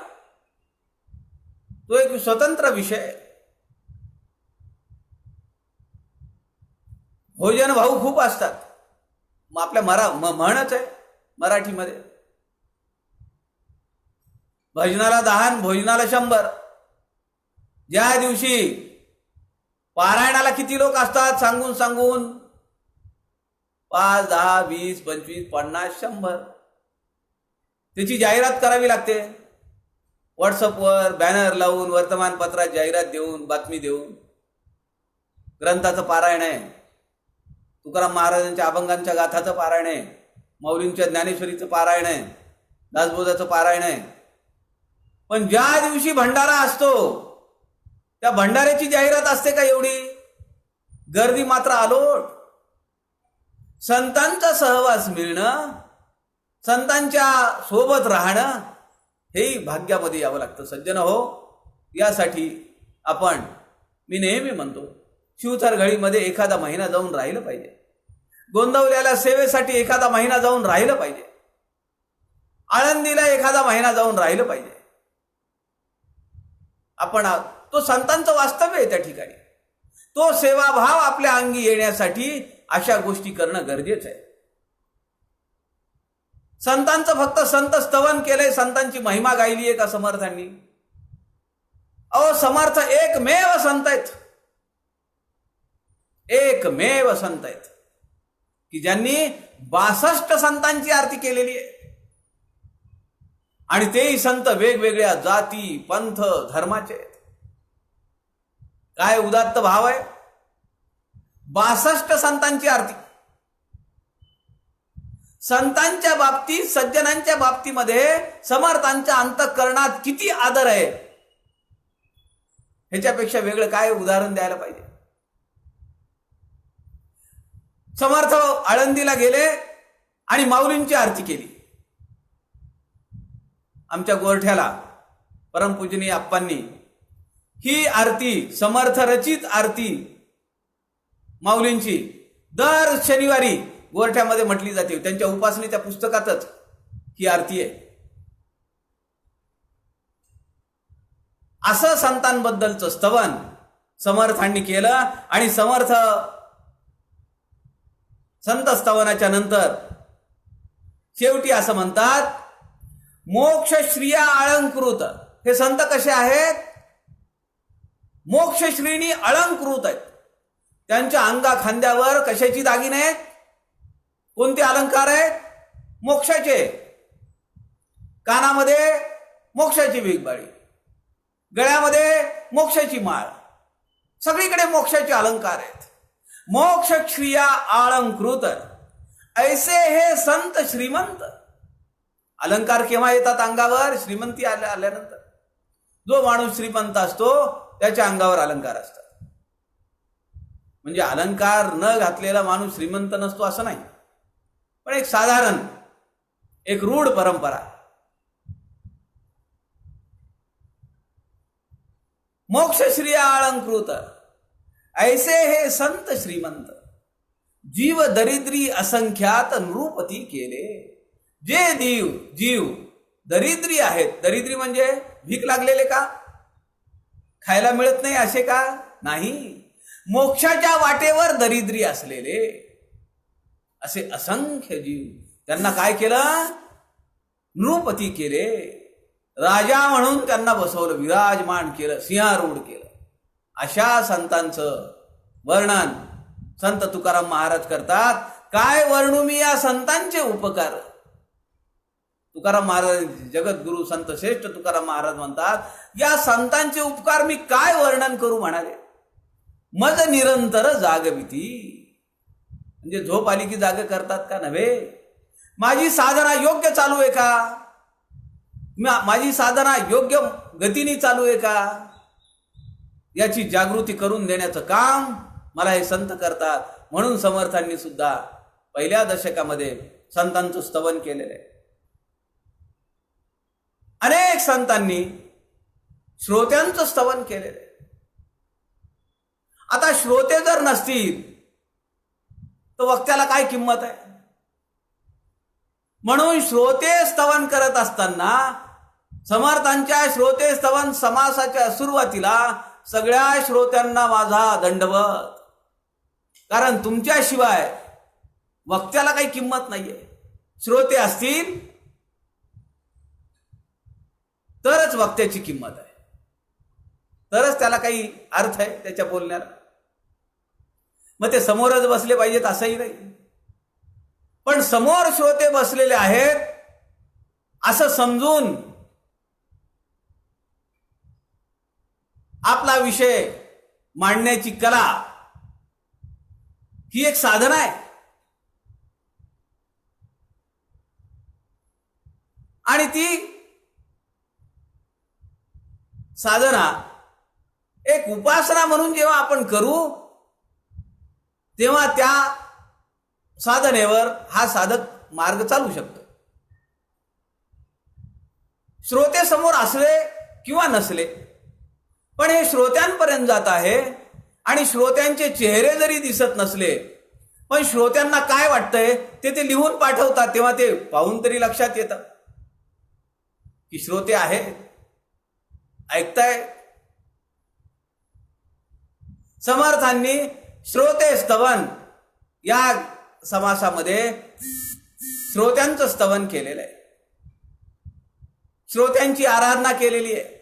तो एक स्वतंत्र विषय आहे. भोजन भाऊ खूप असतात. मग आपल्या म्हणच आहे मराठीमध्ये, भजनाला 10 भोजनाला 100. ज्या दिवशी पारायणाला किती लोक असतात सांगून 5, 10, 20, 25, 50, 100 त्याची जाहिरात करावी लागते. व्हॉट्सअपवर बॅनर लावून, वर्तमानपत्रात जाहिरात देऊन, बातमी देऊन, ग्रंथाचं पारायण आहे, तुकाराम महाराजांच्या अभंगांच्या गाथाचं पारायण आहे, माऊलींच्या ज्ञानेश्वरीचं पारायण आहे, दासबोधाचं पारायण आहे. पण ज्या दिवशी भंडारा असतो त्या भंडाऱ्याची जाहिरात असते का एवढी? गर्दी मात्र आलोट. संतांचा सहवास मिळणं, संतांच्या सोबत राहणं हेही भाग्यामध्ये यावं लागतं. सज्जन हो, यासाठी मी नेहमी म्हणतो, शिवथरघळीमध्ये एखादा महिना जाऊन राहिलं पाहिजे. गोंदवल्याला सेवेसाठी एखादा महिना जाऊन राहिलं पाहिजे. आळंदीला एखादा महिना जाऊन राहिलं पाहिजे. तो संतांचं वास्तव्य आहे त्या ठिकाणी. तो सेवाभाव आपल्या अंगी येण्यासाठी अशा गोष्टी करणं गरजेचं आहे. संतांचं फक्त संत स्तवन केलंय, संतांची महिमा गायली आहे का समर्थांनी? अहो, समर्थ एकमेव संत आहेत, एकमेव संत आहेत की ज्यांनी 62 संतांची आरती केलेली आहे. आणि तेही संत वेगवेगळ्या जाती, पंथ, धर्माचे आहेत. काय उदात्त भाव आहे. 62 संतांची आरती. संतांच्या बाबतीत, सज्जनांच्या बाबतीमध्ये समर्थांच्या अंतःकरणात किती आदर आहे ह्याच्यापेक्षा वेगळं काय उदाहरण द्यायला पाहिजे. समर्थ आळंदीला गेले आणि माऊलींची आरती केली. आमच्या गोरठ्याला परमपूजनीय आप्पांनी ही आरती, समर्थ रचित आरती माऊलींची दर शनिवारी गोरठ्यामध्ये म्हटली जाते. त्यांच्या उपासनेच्या पुस्तकातच ही आरती आहे. असं संतांबद्दलचं स्तवन समर्थांनी केलं आणि समर्थ संत स्तवनाच्या नंतर शेवटी असं म्हणतात, मोक्ष श्रिया अलंकृत. हे संत कसे आहेत? मोक्षश्रीनी अलंकृत आहेत. त्यांच्या अंगा खांद्यावर कशाची दागिने आहेत? कोणते अलंकार आहेत? मोक्षाचे. कानामध्ये मोक्षाची बिगबाळी, गळ्यामध्ये मोक्षाची माळ, सगळीकडे मोक्षाचे अलंकार आहेत. मोक्ष श्रिया अलंकृत ऐसे हे संत श्रीमंत. अलंकार केव्हा येतात अंगावर? श्रीमंती आल्यानंतर. जो माणूस श्रीमंत असतो त्याच्या अंगावर अलंकार असतात. म्हणजे अलंकार न घातलेला माणूस श्रीमंत नसतो असं नाही, पण एक साधारण एक रूढ परंपरा. मोक्ष श्रिया अलंकृत ऐसे हे संत श्रीमंत, जीव दरिद्री असंख्यात नृपती केले. जे जीव दरिद्री आहेत, दरिद्री म्हणजे भीक लागलेले का, खायला मिळत नाही असे का? नाही, मोक्षाच्या वाटेवर दरिद्री असलेले असे असंख्य जीव, त्यांना काय केलं? नृपती केले. राजा म्हणून त्यांना बसवलं, विराजमान केलं, सिंहारूढ केलं. अशा संतांचं वर्णन संत तुकाराम महाराज करतात. काय वर्णू मी या संतांचे उपकार. तुकाराम महाराज, जगद्गुरु संत श्रेष्ठ तुकाराम महाराज म्हणतात, या संतांचे उपकार मी काय वर्णन करू म्हणाले. मज निरंतर जागविती. म्हणजे झोप आली की जाग करतात का? नव्हे. माझी साधना योग्य चालू आहे का? माझी साधना योग्य गतीने चालू आहे का? याची जागृती करून देण्याचं काम मला हे संत करतात. म्हणून समर्थांनी सुद्धा पहिल्या दशकामध्ये संतांचं स्तवन केलेलं आहे. अनेक संतांनी श्रोत्यांचं स्तवन केलेलं आहे. आता श्रोते जर नसतील तर वक्त्याला काय किंमत आहे? म्हणून श्रोते स्तवन करत असताना समर्थांच्या श्रोते स्तवन समासाच्या सुरुवातीला सगळ्या श्रोत्यांना माझा दंडवत. कारण तुमच्याशिवाय वक्त्याला काही किंमत नाहीये. श्रोते असतील तरच वक्त्याची किंमत आहे, तरच त्याला काही अर्थ आहे त्याच्या बोलण्याला. मग ते समोरच बसले पाहिजेत असंही नाही, पण समोर श्रोते बसलेले आहेत असं समजून आपला विषय मांडण्याची कला ही एक साधना आहे. आणि ती साधना एक उपासना म्हणून जेव्हा आपण करू तेव्हा त्या साधनेवर हा साधक मार्ग चालू शकतो. श्रोते समोर असले किंवा नसले, पण हे श्रोत्यांपर्यंत जात आहे. आणि श्रोत्यांचे चेहरे जरी दिसत नसले, पण श्रोत्यांना काय वाटतंय ते लिहून पाठवतात, तेव्हा ते पाहून तरी लक्षात येतं की श्रोते आहेत, ऐकताय. समर्थांनी श्रोते स्तवन या समासामध्ये श्रोत्यांचं स्तवन केलेलं आहे, श्रोत्यांची आराधना केलेली आहे.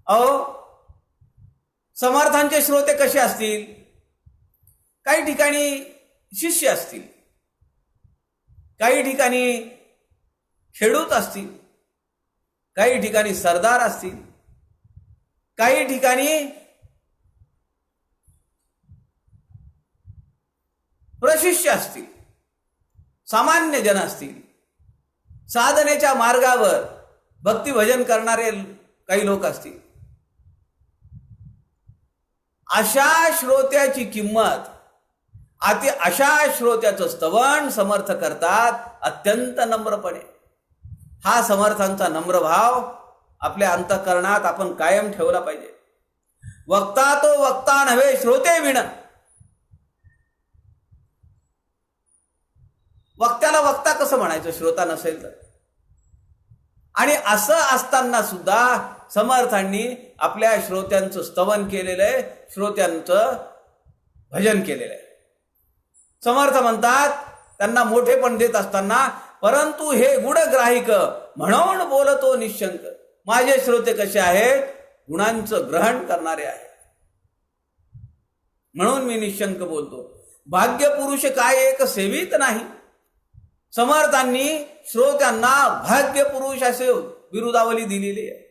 अहो, समर्थांचे श्रोते कसे असतील? काही ठिकाणी शिष्य असतील, काही ठिकाणी खेडूत असतील, काही ठिकाणी सरदार असतील, काही ठिकाणी प्रशिष्य असतील, सामान्य जन असतील, साधनेच्या मार्गावर भक्ती भजन करणारे काही लोक असतील, अशा श्रोत्याची किंमत, अशा श्रोत्याचं स्तवन समर्थ करतात अत्यंत नम्रपणे. हा समर्थांचा नम्र भाव आपल्या अंतःकरणात आपण कायम ठेवला पाहिजे. वक्ता तो वक्ता नव्हे श्रोते विण. वक्त्याला वक्ता कसं म्हणायचं श्रोता नसेल तर? आणि असं असताना सुद्धा समर्थांनी आपल्या श्रोत्यांचं स्तवन केलेलं आहे, श्रोत्यांचं भजन केलेलं आहे. समर्थ म्हणतात त्यांना मोठेपण देत असताना, परंतु हे गुणग्राहिक म्हणून बोलतो निशंक. माझे श्रोते कसे आहेत? गुणांचं ग्रहण करणारे आहेत, म्हणून मी निशंक बोलतो. भाग्य पुरुष काय एक सेवित नाही. समर्थांनी श्रोत्यांना भाग्य पुरुष असे बिरुदावली दिलेली आहे.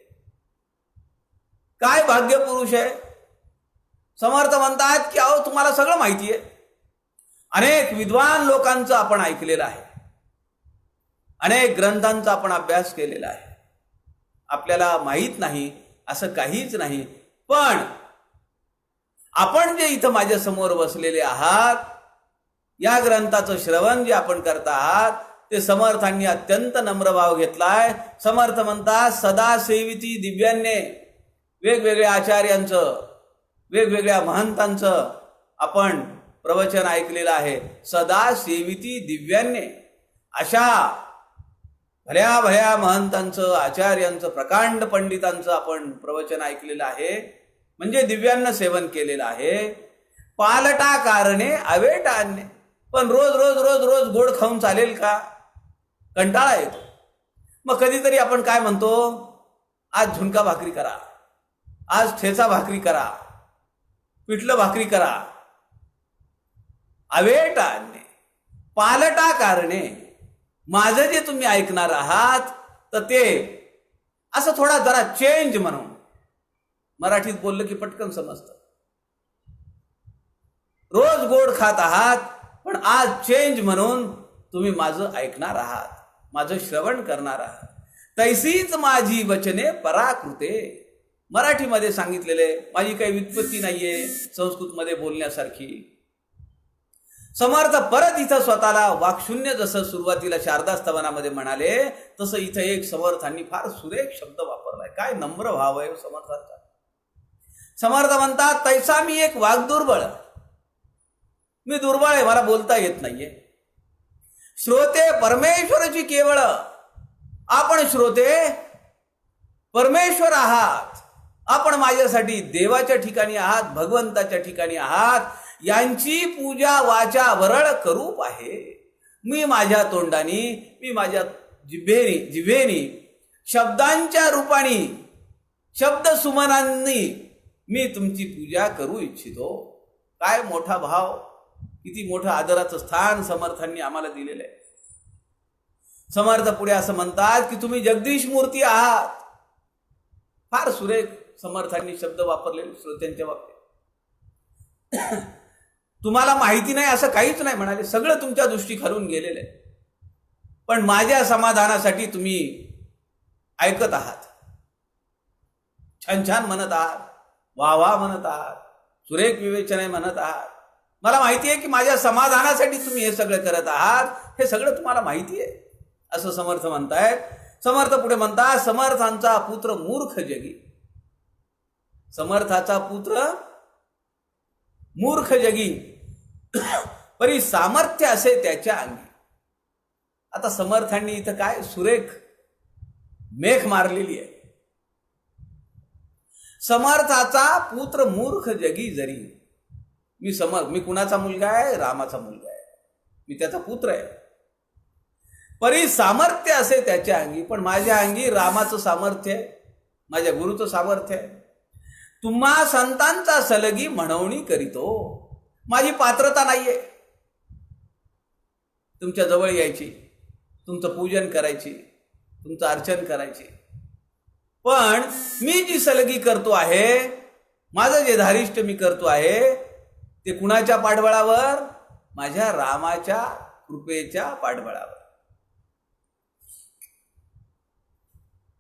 काय भाग्य पुरुष आहे? समर्थ म्हणतात की अहो तुम्हाला सगळं माहिती आहे. अनेक विद्वान लोकांचं आपण ऐकलेलं आहे, अनेक ग्रंथांचा आपण अभ्यास केलेला आहे. आपल्याला माहीत नाही असं काहीच नाही. पण आपण जे इथं माझ्या समोर बसलेले आहात, या ग्रंथाचं श्रवण जे आपण करता आहात, ते समर्थांनी अत्यंत नम्र भाव घेतलाय. समर्थ म्हणतात सदा सेविती दिव्यान्ने. वेगवेगळ्या आचार्यांचं, वेगवेगळ्या महंतांचं आपण प्रवचन ऐकलेलं आहे. सदा सेविती दिव्यान्ने. अशा भल्या भल्या महंतांचं, आचार्यांचं, प्रकांड पंडितांचं आपण प्रवचन ऐकलेलं आहे, म्हणजे दिव्यान्न सेवन केलेलं आहे. पालटा कारणे अवेट आणणे. पण रोज रोज रोज रोज गोड खाऊन चालेल का? कंटाळा येतो. मग कधीतरी आपण काय म्हणतो, आज झुणका भाकरी करा, आज ठेचा भाकरी करा, पिठलं भाकरी करा. अवेट आणणे, पालटा कारणे. माझं जे तुम्ही ऐकणार आहात तर ते असं थोडा जरा चेंज म्हणून, मराठीत बोललं की पटकन समजतं. रोज गोड खात आहात, पण आज चेंज म्हणून तुम्ही माझं ऐकणार आहात, माझं श्रवण करणार आहात. तैसीच माझी वचने पराकृते. मराठीमध्ये सांगितलेले, माझी काही व्युत्पत्ती नाहीये संस्कृतमध्ये बोलण्यासारखी. समर्थ परत इथं स्वतःला वाक्शून्य जसं सुरुवातीला शारदा स्तवनामध्ये म्हणाले, तसं इथं एक समर्थांनी फार सुरेख शब्द वापरलाय. काय नम्र भाव आहे समर्थांचा. समर्थ म्हणतात तैसा मी एक वाग्दुर्बळ. मी दुर्बळ आहे, मला बोलता येत नाहीये. श्रोते परमेश्वराची केवळ. आपण श्रोते परमेश्वर आहात. आपण माझ्यासाठी देवाच्या ठिकाणी आहात, भगवंताच्या ठिकाणी आहात. यांची पूजा वाचा वरळ करूप आहे. मी माझ्या तोंडानी, मी माझ्या जिभेनी शब्दांच्या रूपाने, शब्द सुमनांनी मी तुमची पूजा करू इच्छितो. काय मोठा भाव, किती मोठं आदराचं स्थान समर्थांनी आम्हाला दिलेलं आहे. समर्थ पुढे असं म्हणतात की तुम्ही जगदीश मूर्ती आहात. फार सुरेख समर्थांनी शब्द वापरलेले श्रोत्यांच्या बाबतीत. तुम्हाला माहिती नाही असं काहीच नाही म्हणाले, सगळं तुमच्या दृष्टी खालून गेलेलं आहे. पण माझ्या समाधानासाठी तुम्ही ऐकत आहात, छान छान म्हणत आहात, वा वा म्हणत आहात, सुरेख विवेचने म्हणत आहात. मला माहिती आहे की माझ्या समाधानासाठी तुम्ही हे सगळं करत आहात, हे सगळं तुम्हाला माहिती आहे असं समर्थ म्हणतायत. समर्थ पुढे म्हणतात समर्थांचा पुत्र मूर्ख जगी. समर्थाचा पुत्र मूर्ख जगी, परी सामर्थ्य असे त्याच्या अंगी. आता समर्थांनी इथं काय सुरेख मेख मारलेली आहे. समर्थाचा पुत्र मूर्ख जगी जरी. मी कुणाचा मुलगा आहे? रामाचा मुलगा आहे, मी त्याचा पुत्र आहे. परी सामर्थ्य असे त्याच्या अंगी, पण माझ्या अंगी रामाचं सामर्थ्य आहे, माझ्या गुरुचं सामर्थ्य आहे. तुम्हा संतांचा सलगी म्हणवणी करीतो. माझी पात्रता नाहीये तुमच्या जवळ यायची, तुमचं पूजन करायची, तुमचं अर्चन करायची. पण मी जी सलगी करतो आहे, माझं जे धारिष्ट मी करतो आहे, ते कुणाच्या पाठबळावर? माझ्या रामाच्या कृपेच्या पाठबळावर.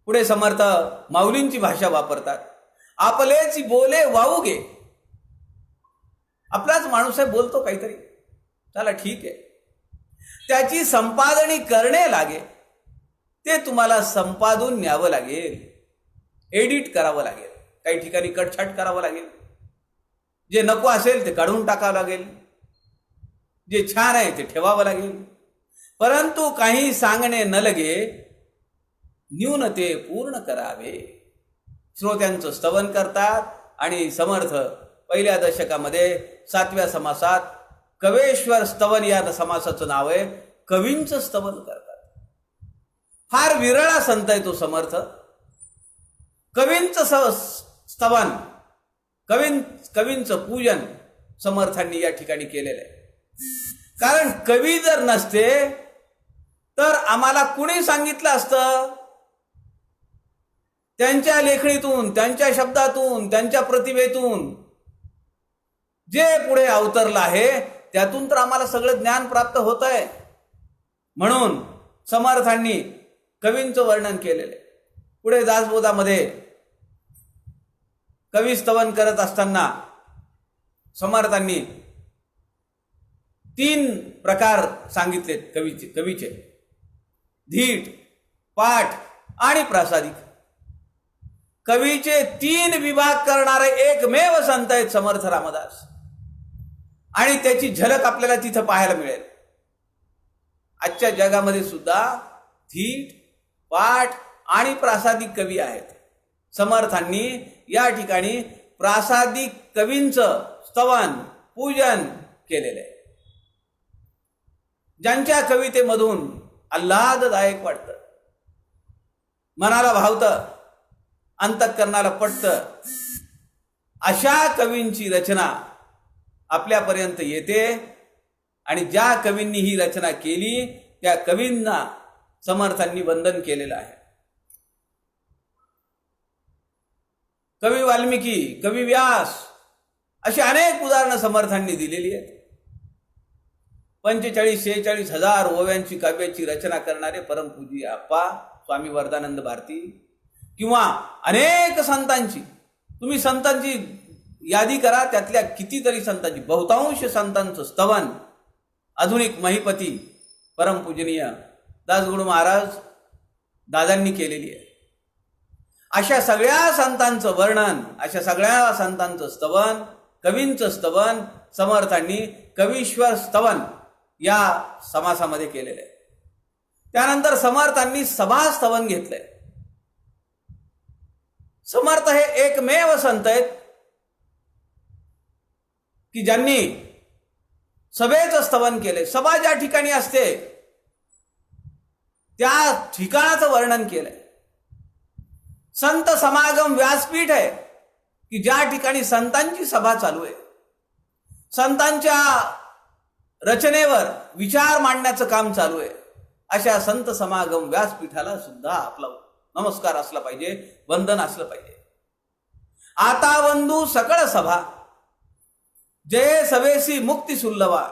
पुढे समर्थ माऊलींची भाषा वापरतात. आपलेच बोले वाहू गे. आपलाच माणूस आहे, बोलतो काहीतरी, चला ठीक आहे, त्याची संपादनी करणे लागे, ते तुम्हाला संपादून न्यावं लागेल, एडिट करावं लागेल, काही ठिकाणी कटछाट करावं लागेल, जे नको असेल ते काढून टाकावं लागेल, जे छान आहे ते ठेवावं लागेल. परंतु काही सांगणे न लगे, न्यून ते पूर्ण करावे. श्रोत्यांचं स्तवन करतात. आणि समर्थ पहिल्या दशकामध्ये 7व्या समासात कवेश्वर स्तवन या समासाचं नाव आहे, कवींचं स्तवन करतात. फार विरळा संत आहे तो समर्थ. कवींचं स्तवन, कवींचं पूजन समर्थांनी या ठिकाणी केलेलं आहे. कारण कवी जर नसते तर आम्हाला कुणी सांगितलं असतं, त्यांच्या लेखणीतून, त्यांच्या शब्दातून, त्यांच्या प्रतिभेतून जे पुढे अवतरलं आहे त्यातून तर आम्हाला सगळं ज्ञान प्राप्त होत आहे. म्हणून समर्थांनी कवींचं वर्णन केलेलं आहे. पुढे दासबोधामध्ये कवी स्तवन करत असताना समर्थांनी 3 प्रकार सांगितलेत कवीचे: धीट, पाठ आणि प्रासादिक. कवीचे 3 विभाग करणारे एकमेव संत आहेत समर्थ रामदास. आणि त्याची झलक आपल्याला तिथं पाहायला मिळेल. आजच्या जगामध्ये सुद्धा धीट, पाठ आणि प्रासादिक कवी आहेत. समर्थांनी या ठिकाणी प्रासादिक कवींचं स्तवन, पूजन केलेलं आहे. ज्यांच्या कवितेमधून आल्हाददायक वाटतं, मनाला भावतं, अंतःकरणाला पटतं, अशा कवींची रचना आपल्यापर्यंत येते. आणि ज्या कवींनी ही रचना केली त्या कवींना समर्थांनी वंदन केलेलं आहे. कवी वाल्मिकी, कवी व्यास अशी अनेक उदाहरणं समर्थांनी दिलेली आहेत. 45-46 हजार ओव्यांची काव्याची रचना करणारे परमपूज्य आप्पा स्वामी वरदानंद भारती, किंवा अनेक संतांची, तुम्ही संतांची यादी करा, त्यातल्या कितीतरी संतांची, बहुतांश संतांचं स्तवन आधुनिक महिपती परमपूजनीय दासगुरु महाराज दादांनी केलेली आहे. अशा सगळ्या संतांचं वर्णन, अशा सगळ्या संतांचं स्तवन, कवींचं स्तवन समर्थांनी कवीश्वर स्तवन या समासामध्ये केलेलं आहे. त्यानंतर समर्थांनी सभा स्तवन घेतलंय. समर्थ हे एकमेव संत आहेत की ज्यांनी सभेचं स्तवन केले. सभा ज्या ठिकाणी असते त्या ठिकाणाचं वर्णन केलंय. संत समागम व्यासपीठ आहे की ज्या ठिकाणी संतांची सभा चालू आहे. संतांच्या रचनेवर विचार मांडण्याचं काम चालू आहे. अशा संत समागम व्यासपीठाला सुद्धा आपला नमस्कार असला पाहिजे, वंदन असलं पाहिजे. आता वंदू सकळ सभा, जय सवेसी मुक्ती सुल्लवा,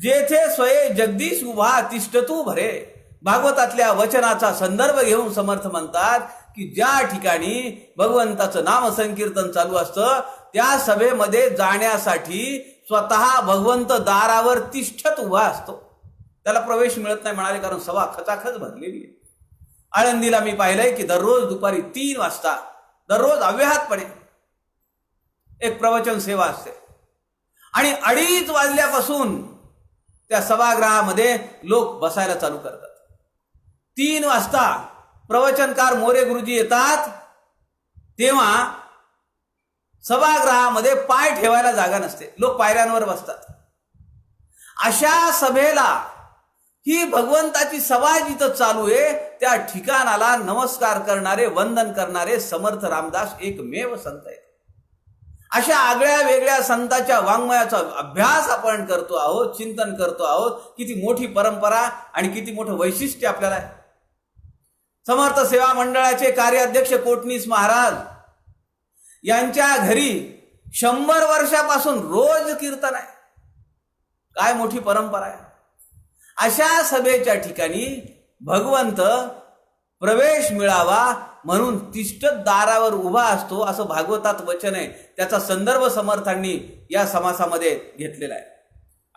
जेथे स्वये जगदीश उभा तिष्ठतू भरे. भागवतातल्या वचनाचा संदर्भ घेऊन समर्थ म्हणतात की ज्या ठिकाणी भगवंताचं नाम संकीर्तन चालू असतं त्या सभेमध्ये जाण्यासाठी स्वतः भगवंत दारावर तिष्ठत उभा असतो. त्याला प्रवेश मिळत नाही म्हणाले, कारण सभा खचाखच भरलेली आहे. आळंदीला मी पाहिलंय की दररोज दुपारी 3 वाजता दररोज अव्याहतपणे एक प्रवचन सेवा असते आणि 2:30 वाजल्यापासून त्या सभागृहामध्ये लोक बसायला चालू करतात. 3 वाजता प्रवचनकार मोरे गुरुजी येतात तेव्हा सभागृहामध्ये पाय ठेवायला जागा नसते, लोक पायऱ्यांवर बसतात. अशा सभेला, ही भगवंताची सभा जिथं चालू आहे त्या ठिकाणाला नमस्कार करणारे, वंदन करणारे समर्थ रामदास एकमेव संत आहेत. अशा आगळ्या वेगळ्या संतांच्या वाङ्मयाचा अभ्यास आपण करतो आहोत, चिंतन करतो आहोत. किती मोठी परंपरा आणि किती मोठं वैशिष्ट्य आपल्याला आहे. समर्थ सेवा मंडळाचे कार्याध्यक्ष कोटणीस महाराज यांच्या घरी 100 वर्षापासून रोज कीर्तन आहे. काय मोठी परंपरा आहे. अशा सभेच्या ठिकाणी भगवंत प्रवेश मिळावा म्हणून तिष्ठत दारावर उभा असतो असं भागवतात वचन आहे. त्याचा संदर्भ समर्थांनी या समासामध्ये घेतलेला आहे.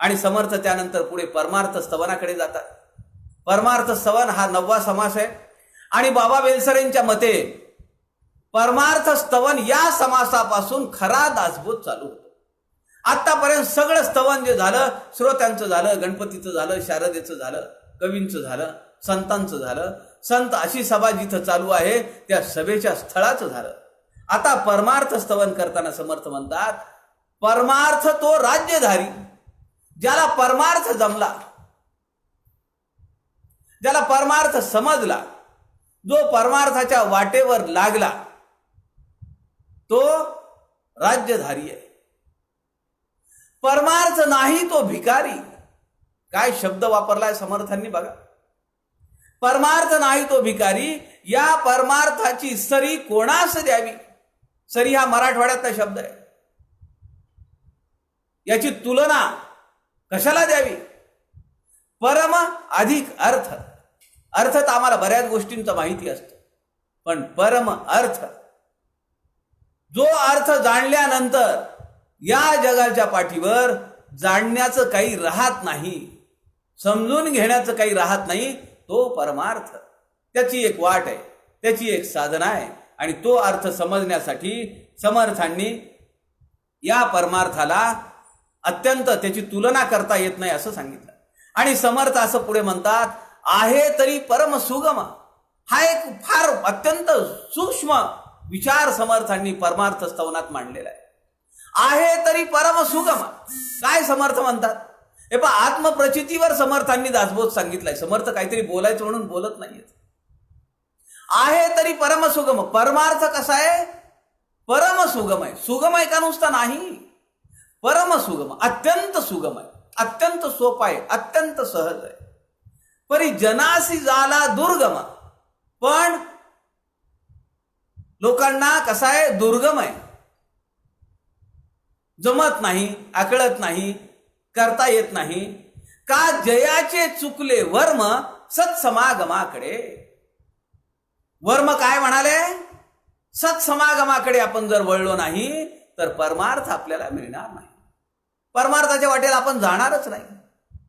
आणि समर्थ त्यानंतर पुढे परमार्थ स्तवनाकडे जातात. परमार्थ स्तवन हा 9वा समास आहे. आणि बाबा बेलसरेंच्या मते परमार्थ स्तवन या समासापासून खरा दासबोध चालू होतो. आतापर्यंत सगळं स्तवन जे झालं, श्रोत्यांचं झालं, गणपतीचं झालं, शारदेचं झालं, कवींचं झालं, संतांचं झालं. संत अशी सभा जिथं चालू आहे त्या सभेच्या स्थळाचं झालं. आता परमार्थ स्तवन करताना समर्थ म्हणतात, परमार्थ तो राज्यधारी, ज्याला परमार्थ जमला, ज्याला परमार्थ समजला, जो परमार्थाच्या वाटेवर लागला, तो राज्यधारी आहे. परमार्थ नाही तो भिकारी. काय शब्द वापरलाय समर्थांनी बघा. परमार्थ नाही तो भिकारी. या परमार्थाची सरी कोणास द्यावी. सरी हा मराठवाड्यातला शब्द आहे. याची तुलना कशाला द्यावी. परम अधिक अर्थ. अर्थ तर आम्हाला बऱ्याच गोष्टींचा माहिती असतो, पण परम अर्थ, जो अर्थ जाणल्यानंतर या जगाच्या पाठीवर जाणण्याचं काही राहत नाही, समजून घेण्याचं काही राहत नाही, तो परमार्थ. त्याची एक वाट आहे, त्याची एक साधना आहे. आणि तो अर्थ समजण्यासाठी समर्थांनी या परमार्थाला अत्यंत त्याची तुलना करता येत नाही असं सांगितलं. आणि समर्थ असं पुढे म्हणतात, आहे तरी परम सुगम. हा एक फार अत्यंत सूक्ष्म विचार समर्थांनी परमार्थ स्तवनात मांडलेला आहे. आहे तरी परम सुगम. काय समर्थ म्हणतात हे पहा, आत्मप्रचितीवर समर्थांनी दासबोध सांगितलाय. समर्थ काहीतरी बोलायचं म्हणून बोलत नाहीये. आहे तरी परम सुगम. परमार्थ कसा आहे, परम सुगम आहे. सुगम आहे का नुसता नाही, परम सुगम, अत्यंत सुगम आहे, अत्यंत सोपा आहे, अत्यंत सहज आहे. परी जनासी झाला दुर्गम. पण लोकांना कसा आहे, दुर्गम आहे, जमत नाही, आकळत नाही, करता येत नाही. का जयाचे चुकले वर्म सत्समागमाकडे. वर्म काय म्हणाले, सत्समागमाकडे आपण जर वळलो नाही तर परमार्थ आपल्याला मिळणार नाही. परमार्थाच्या वाटेला आपण जाणारच नाही.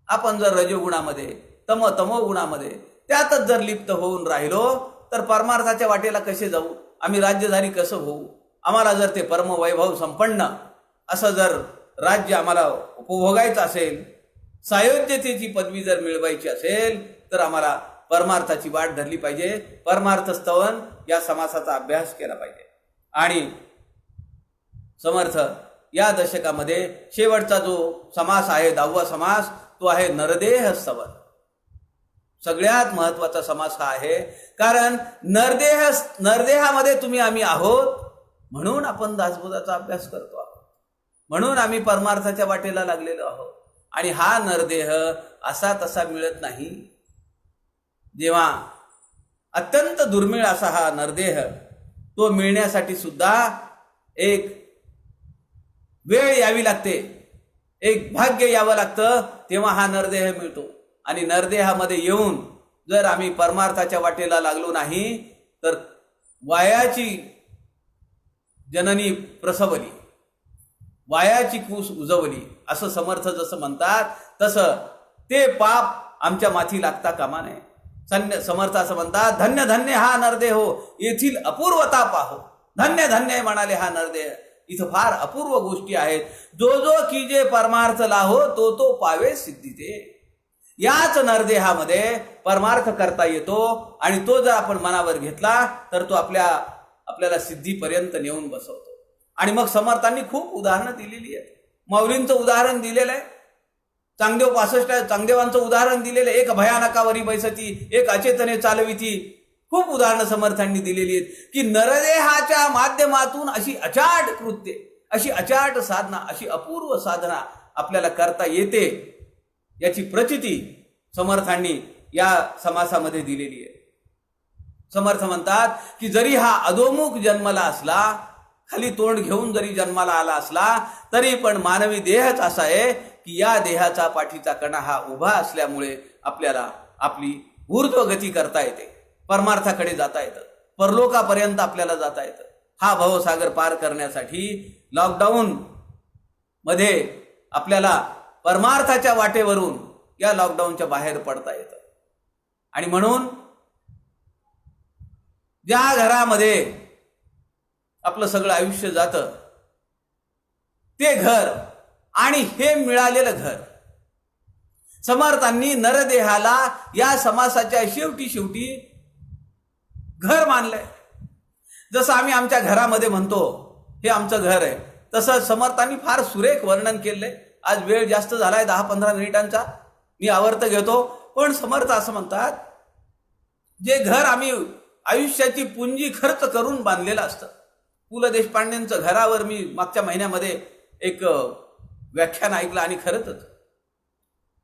आपण जर रजोगुणामध्ये, तमोगुणामध्ये त्यातच जर लिप्त होऊन राहिलो तर परमार्थाच्या वाटेला कसे जाऊ. आम्ही राज्यधारी कसं होऊ. आम्हाला जर ते परमवैभव संपन्न असं जर राज्य आम्हाला उपभोगायचं असेल, सायोज्यतेची पदवी जर मिळवायची असेल तर आम्हाला परमार्थाची वाट धरली पाहिजे. परमार्थ स्तवन या समासाचा अभ्यास केला पाहिजे. आणि समर्थ या दशकामध्ये शेवटचा जो समास आहे, 10वा समास, तो आहे नरदेह स्तवन. सगळ्यात महत्वाचा समास हा आहे. कारण नरदेहामध्ये तुम्ही आम्ही आहोत, म्हणून आपण दासबोधाचा अभ्यास करतो आहोत, म्हणून आम्ही परमार्थाच्या वाटेला लागलेलो आहोत. आणि हा नरदेह असा तसा मिळत नाही. जेव्हा अत्यंत दुर्मिळ असा हा नरदेह, तो मिळण्यासाठी सुद्धा एक वेळ यावी लागते, एक भाग्य यावं लागतं, तेव्हा हा नरदेह मिळतो. आणि नरदेहामध्ये येऊन जर आम्ही परमार्थाच्या वाटेला लागलो नाही तर वायाची जननी प्रसवली, वायाची कूस उजवली असं समर्थ जसं म्हणतात, तसं ते पाप आमच्या माथी लागता कामा नये. समर्थ असं म्हणतात, धन्य धन्य हा नरदेहो, येथील अपूर्वता पाहो. धन्य धन्य म्हणाले हा नरदेह. इथं फार अपूर्व गोष्टी आहेत. जो जो कीजे परमार्थ लाहो तो तो पावे सिद्धी ते. याच नरदेहामध्ये परमार्थ करता येतो. आणि तो जर आपण मनावर घेतला तर तो आपल्याला सिद्धीपर्यंत नेऊन बसवतो. आणि मग समर्थांनी खूप उदाहरणं दिलेली आहेत. माऊलींचं उदाहरण दिलेलं आहे, चांगदेव 65 चांगदेवांचं उदाहरण दिलेलं आहे. एक भयानकावरी बैसती, एक अचेतने चालविती. खूप उदाहरणं समर्थांनी दिलेली आहेत की नरदेहाच्या माध्यमातून अशी अचाट कृत्ये, अशी अचाट साधना, अशी अपूर्व साधना आपल्याला करता येते, याची प्रचिती समर्थांनी या समासामध्ये दिलेली आहे. समर्थ म्हणतात की जरी हा अधोमुख जन्माला असला, खाली तोंड घेऊन जरी जन्माला आला असला, तरी पण मानवी देहच असा आहे की या देहाचा पाठीचा कणा हा उभा असल्यामुळे आपल्याला आपली ऊर्ध्वगती करता येते, परमार्थाकडे जाता येतं. परलोकापर्यंत आपल्याला जाता येतं. हा भवसागर पार करण्यासाठी लॉकडाऊन मध्ये आपल्याला परमार्थाच्या वाटेवरून या लॉकडाऊनच्या बाहेर पडता येतं. आणि म्हणून ज्या घरामध्ये आपलं सगळं आयुष्य जातं ते घर आणि हे मिळालेलं घर, समर्थांनी नरदेहाला या समासाच्या शेवटी घर मानलंय. जसं आम्ही आमच्या घरामध्ये म्हणतो हे आमचं घर आहे, तसं समर्थांनी फार सुरेख वर्णन केलंय. आज वेळ जास्त झालाय, 10-15 मिनिटांचा मी आवर्त घेतो. पण समर्थ असं म्हणतात, जे घर आम्ही आयुष्याची पुंजी खर्च करून बांधलेलं असतं. पु ल देशपांडेंचं घरावर मी मागच्या महिन्यामध्ये एक व्याख्यान ऐकलं आणि खरंच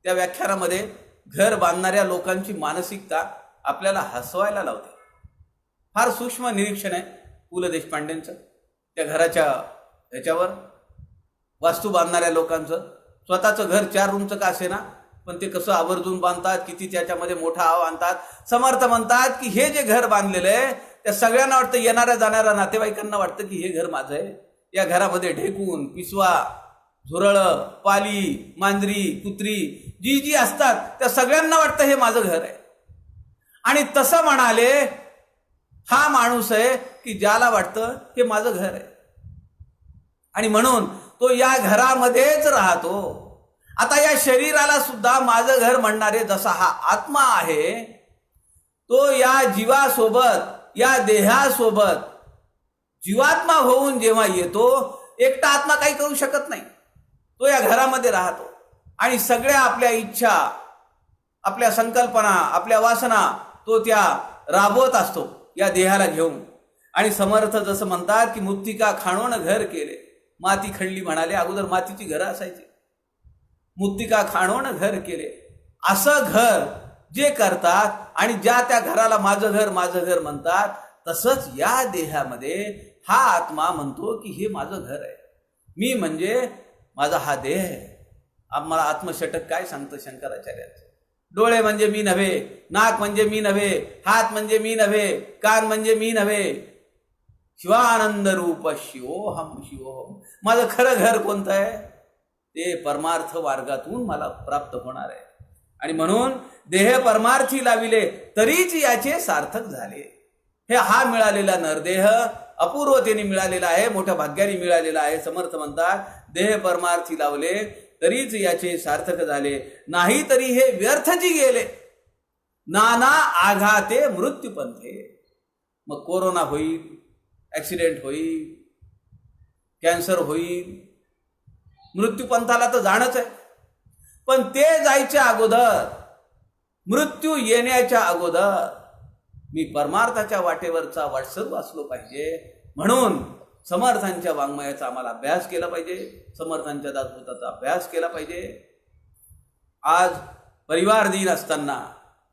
त्या व्याख्यानामध्ये घर बांधणाऱ्या लोकांची मानसिकता आपल्याला हसवायला लावते. फार सूक्ष्म निरीक्षण आहे पु ल देशपांडेंचं त्या घराच्या ह्याच्यावर. वास्तू बांधणाऱ्या लोकांचं स्वतःचं घर 4 रूमचं का असेना, पण ते कसं आवर्जून बांधतात, किती त्याच्यामध्ये मोठा आव आणतात. समर्थ म्हणतात की हे जे घर बांधलेलं आहे त्या सगळ्यांना वाटतं, येणाऱ्या जाणाऱ्या नातेवाईकांना वाटतं की हे घर माझं आहे. या घरामध्ये ढेकून, पिसवा, झुरळं, पाली, मांजरी, कुत्री जी असतात त्या सगळ्यांना वाटतं हे माझं घर आहे. आणि तसं म्हणाले हा माणूस आहे की ज्याला वाटतं हे माझं घर आहे आणि म्हणून तो या घरामध्येच राहतो. आता या शरीराला सुद्धा माझं घर म्हणणारे जसा हा आत्मा आहे, तो या जीवासोबत, या देहासोबत जीवात्मा होऊन जेव्हा येतो, एकटा आत्मा काही करू शकत नाही. तो या घरामध्ये राहतो आणि सगळ्या आपल्या इच्छा, आपल्या संकल्पना, आपल्या वासना तो त्या राबवत असतो या देहाला घेऊन. आणि समर्थ जसं म्हणतात की मुत्तिका खाणोन घर केले, माती खणली म्हणाले. अगोदर मातीची घरं असायची. मुत्तिका खाणोन घर केले, असं घर जे करतात आणि ज्या त्या घराला माझं घर म्हणतात, तसंच या देहामध्ये हा आत्मा म्हणतो की हे माझं घर आहे. मी म्हणजे माझा हा देह आहे. आम्हाला आत्मषटक काय सांगतं शंकराचार्याचं? डोळे म्हणजे मी नव्हे, नाक म्हणजे मी नव्हे, हात म्हणजे मी नव्हे, कान म्हणजे मी नव्हे, शिवानंद रूप शिवोहम शिवोहम. माझं खरं घर कोणतं आहे? ते परमार्थ मार्गातून मला प्राप्त होणार आहे. आणि म्हणून देह परमार्थी लाविले तरीच याचे सार्थक झाले. हे हा मिळालेला नरदेह अपूर्वतेने मिळालेला आहे, मोठ्या भाग्याने मिळालेला आहे. समर्थ म्हणतात देह परमार्थी लावले तरीच याचे सार्थक झाले, नाही तरी हे व्यर्थची गेले. नाना आघाते मृत्यूपंथे. मग कोरोना होईल, ऍक्सिडेंट होईल, कॅन्सर होईल, मृत्यूपंथाला तर जाणच आहे. पण ते जायच्या अगोदर, मृत्यू येण्याच्या अगोदर मी परमार्थाच्या वाटेवरचा वाटसरू असलो पाहिजे. म्हणून समर्थांच्या वाङ्मयाचा आम्हाला अभ्यास केला पाहिजे, समर्थांच्या दासबोधाचा अभ्यास केला पाहिजे. आज परिवार दिन असताना,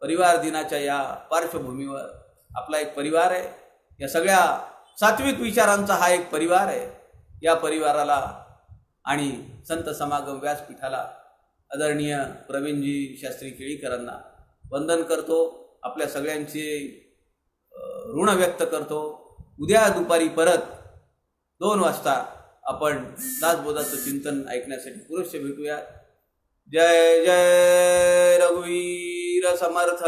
परिवार दिनाच्या या पार्श्वभूमीवर आपला एक परिवार आहे. या सगळ्या सात्विक विचारांचा हा एक परिवार आहे. या परिवाराला आणि संत समागम व्यासपीठाला आदरणीय प्रवीणजी शास्त्री केळीकरांना वंदन करतो. आपल्या सगळ्यांचे ऋण व्यक्त करतो. उद्या दुपारी परत 2 वाजता आपण दासबोधाचं चिंतन ऐकण्यासाठी पुरुष भेटूया. जय जय रघुवीर समर्थ.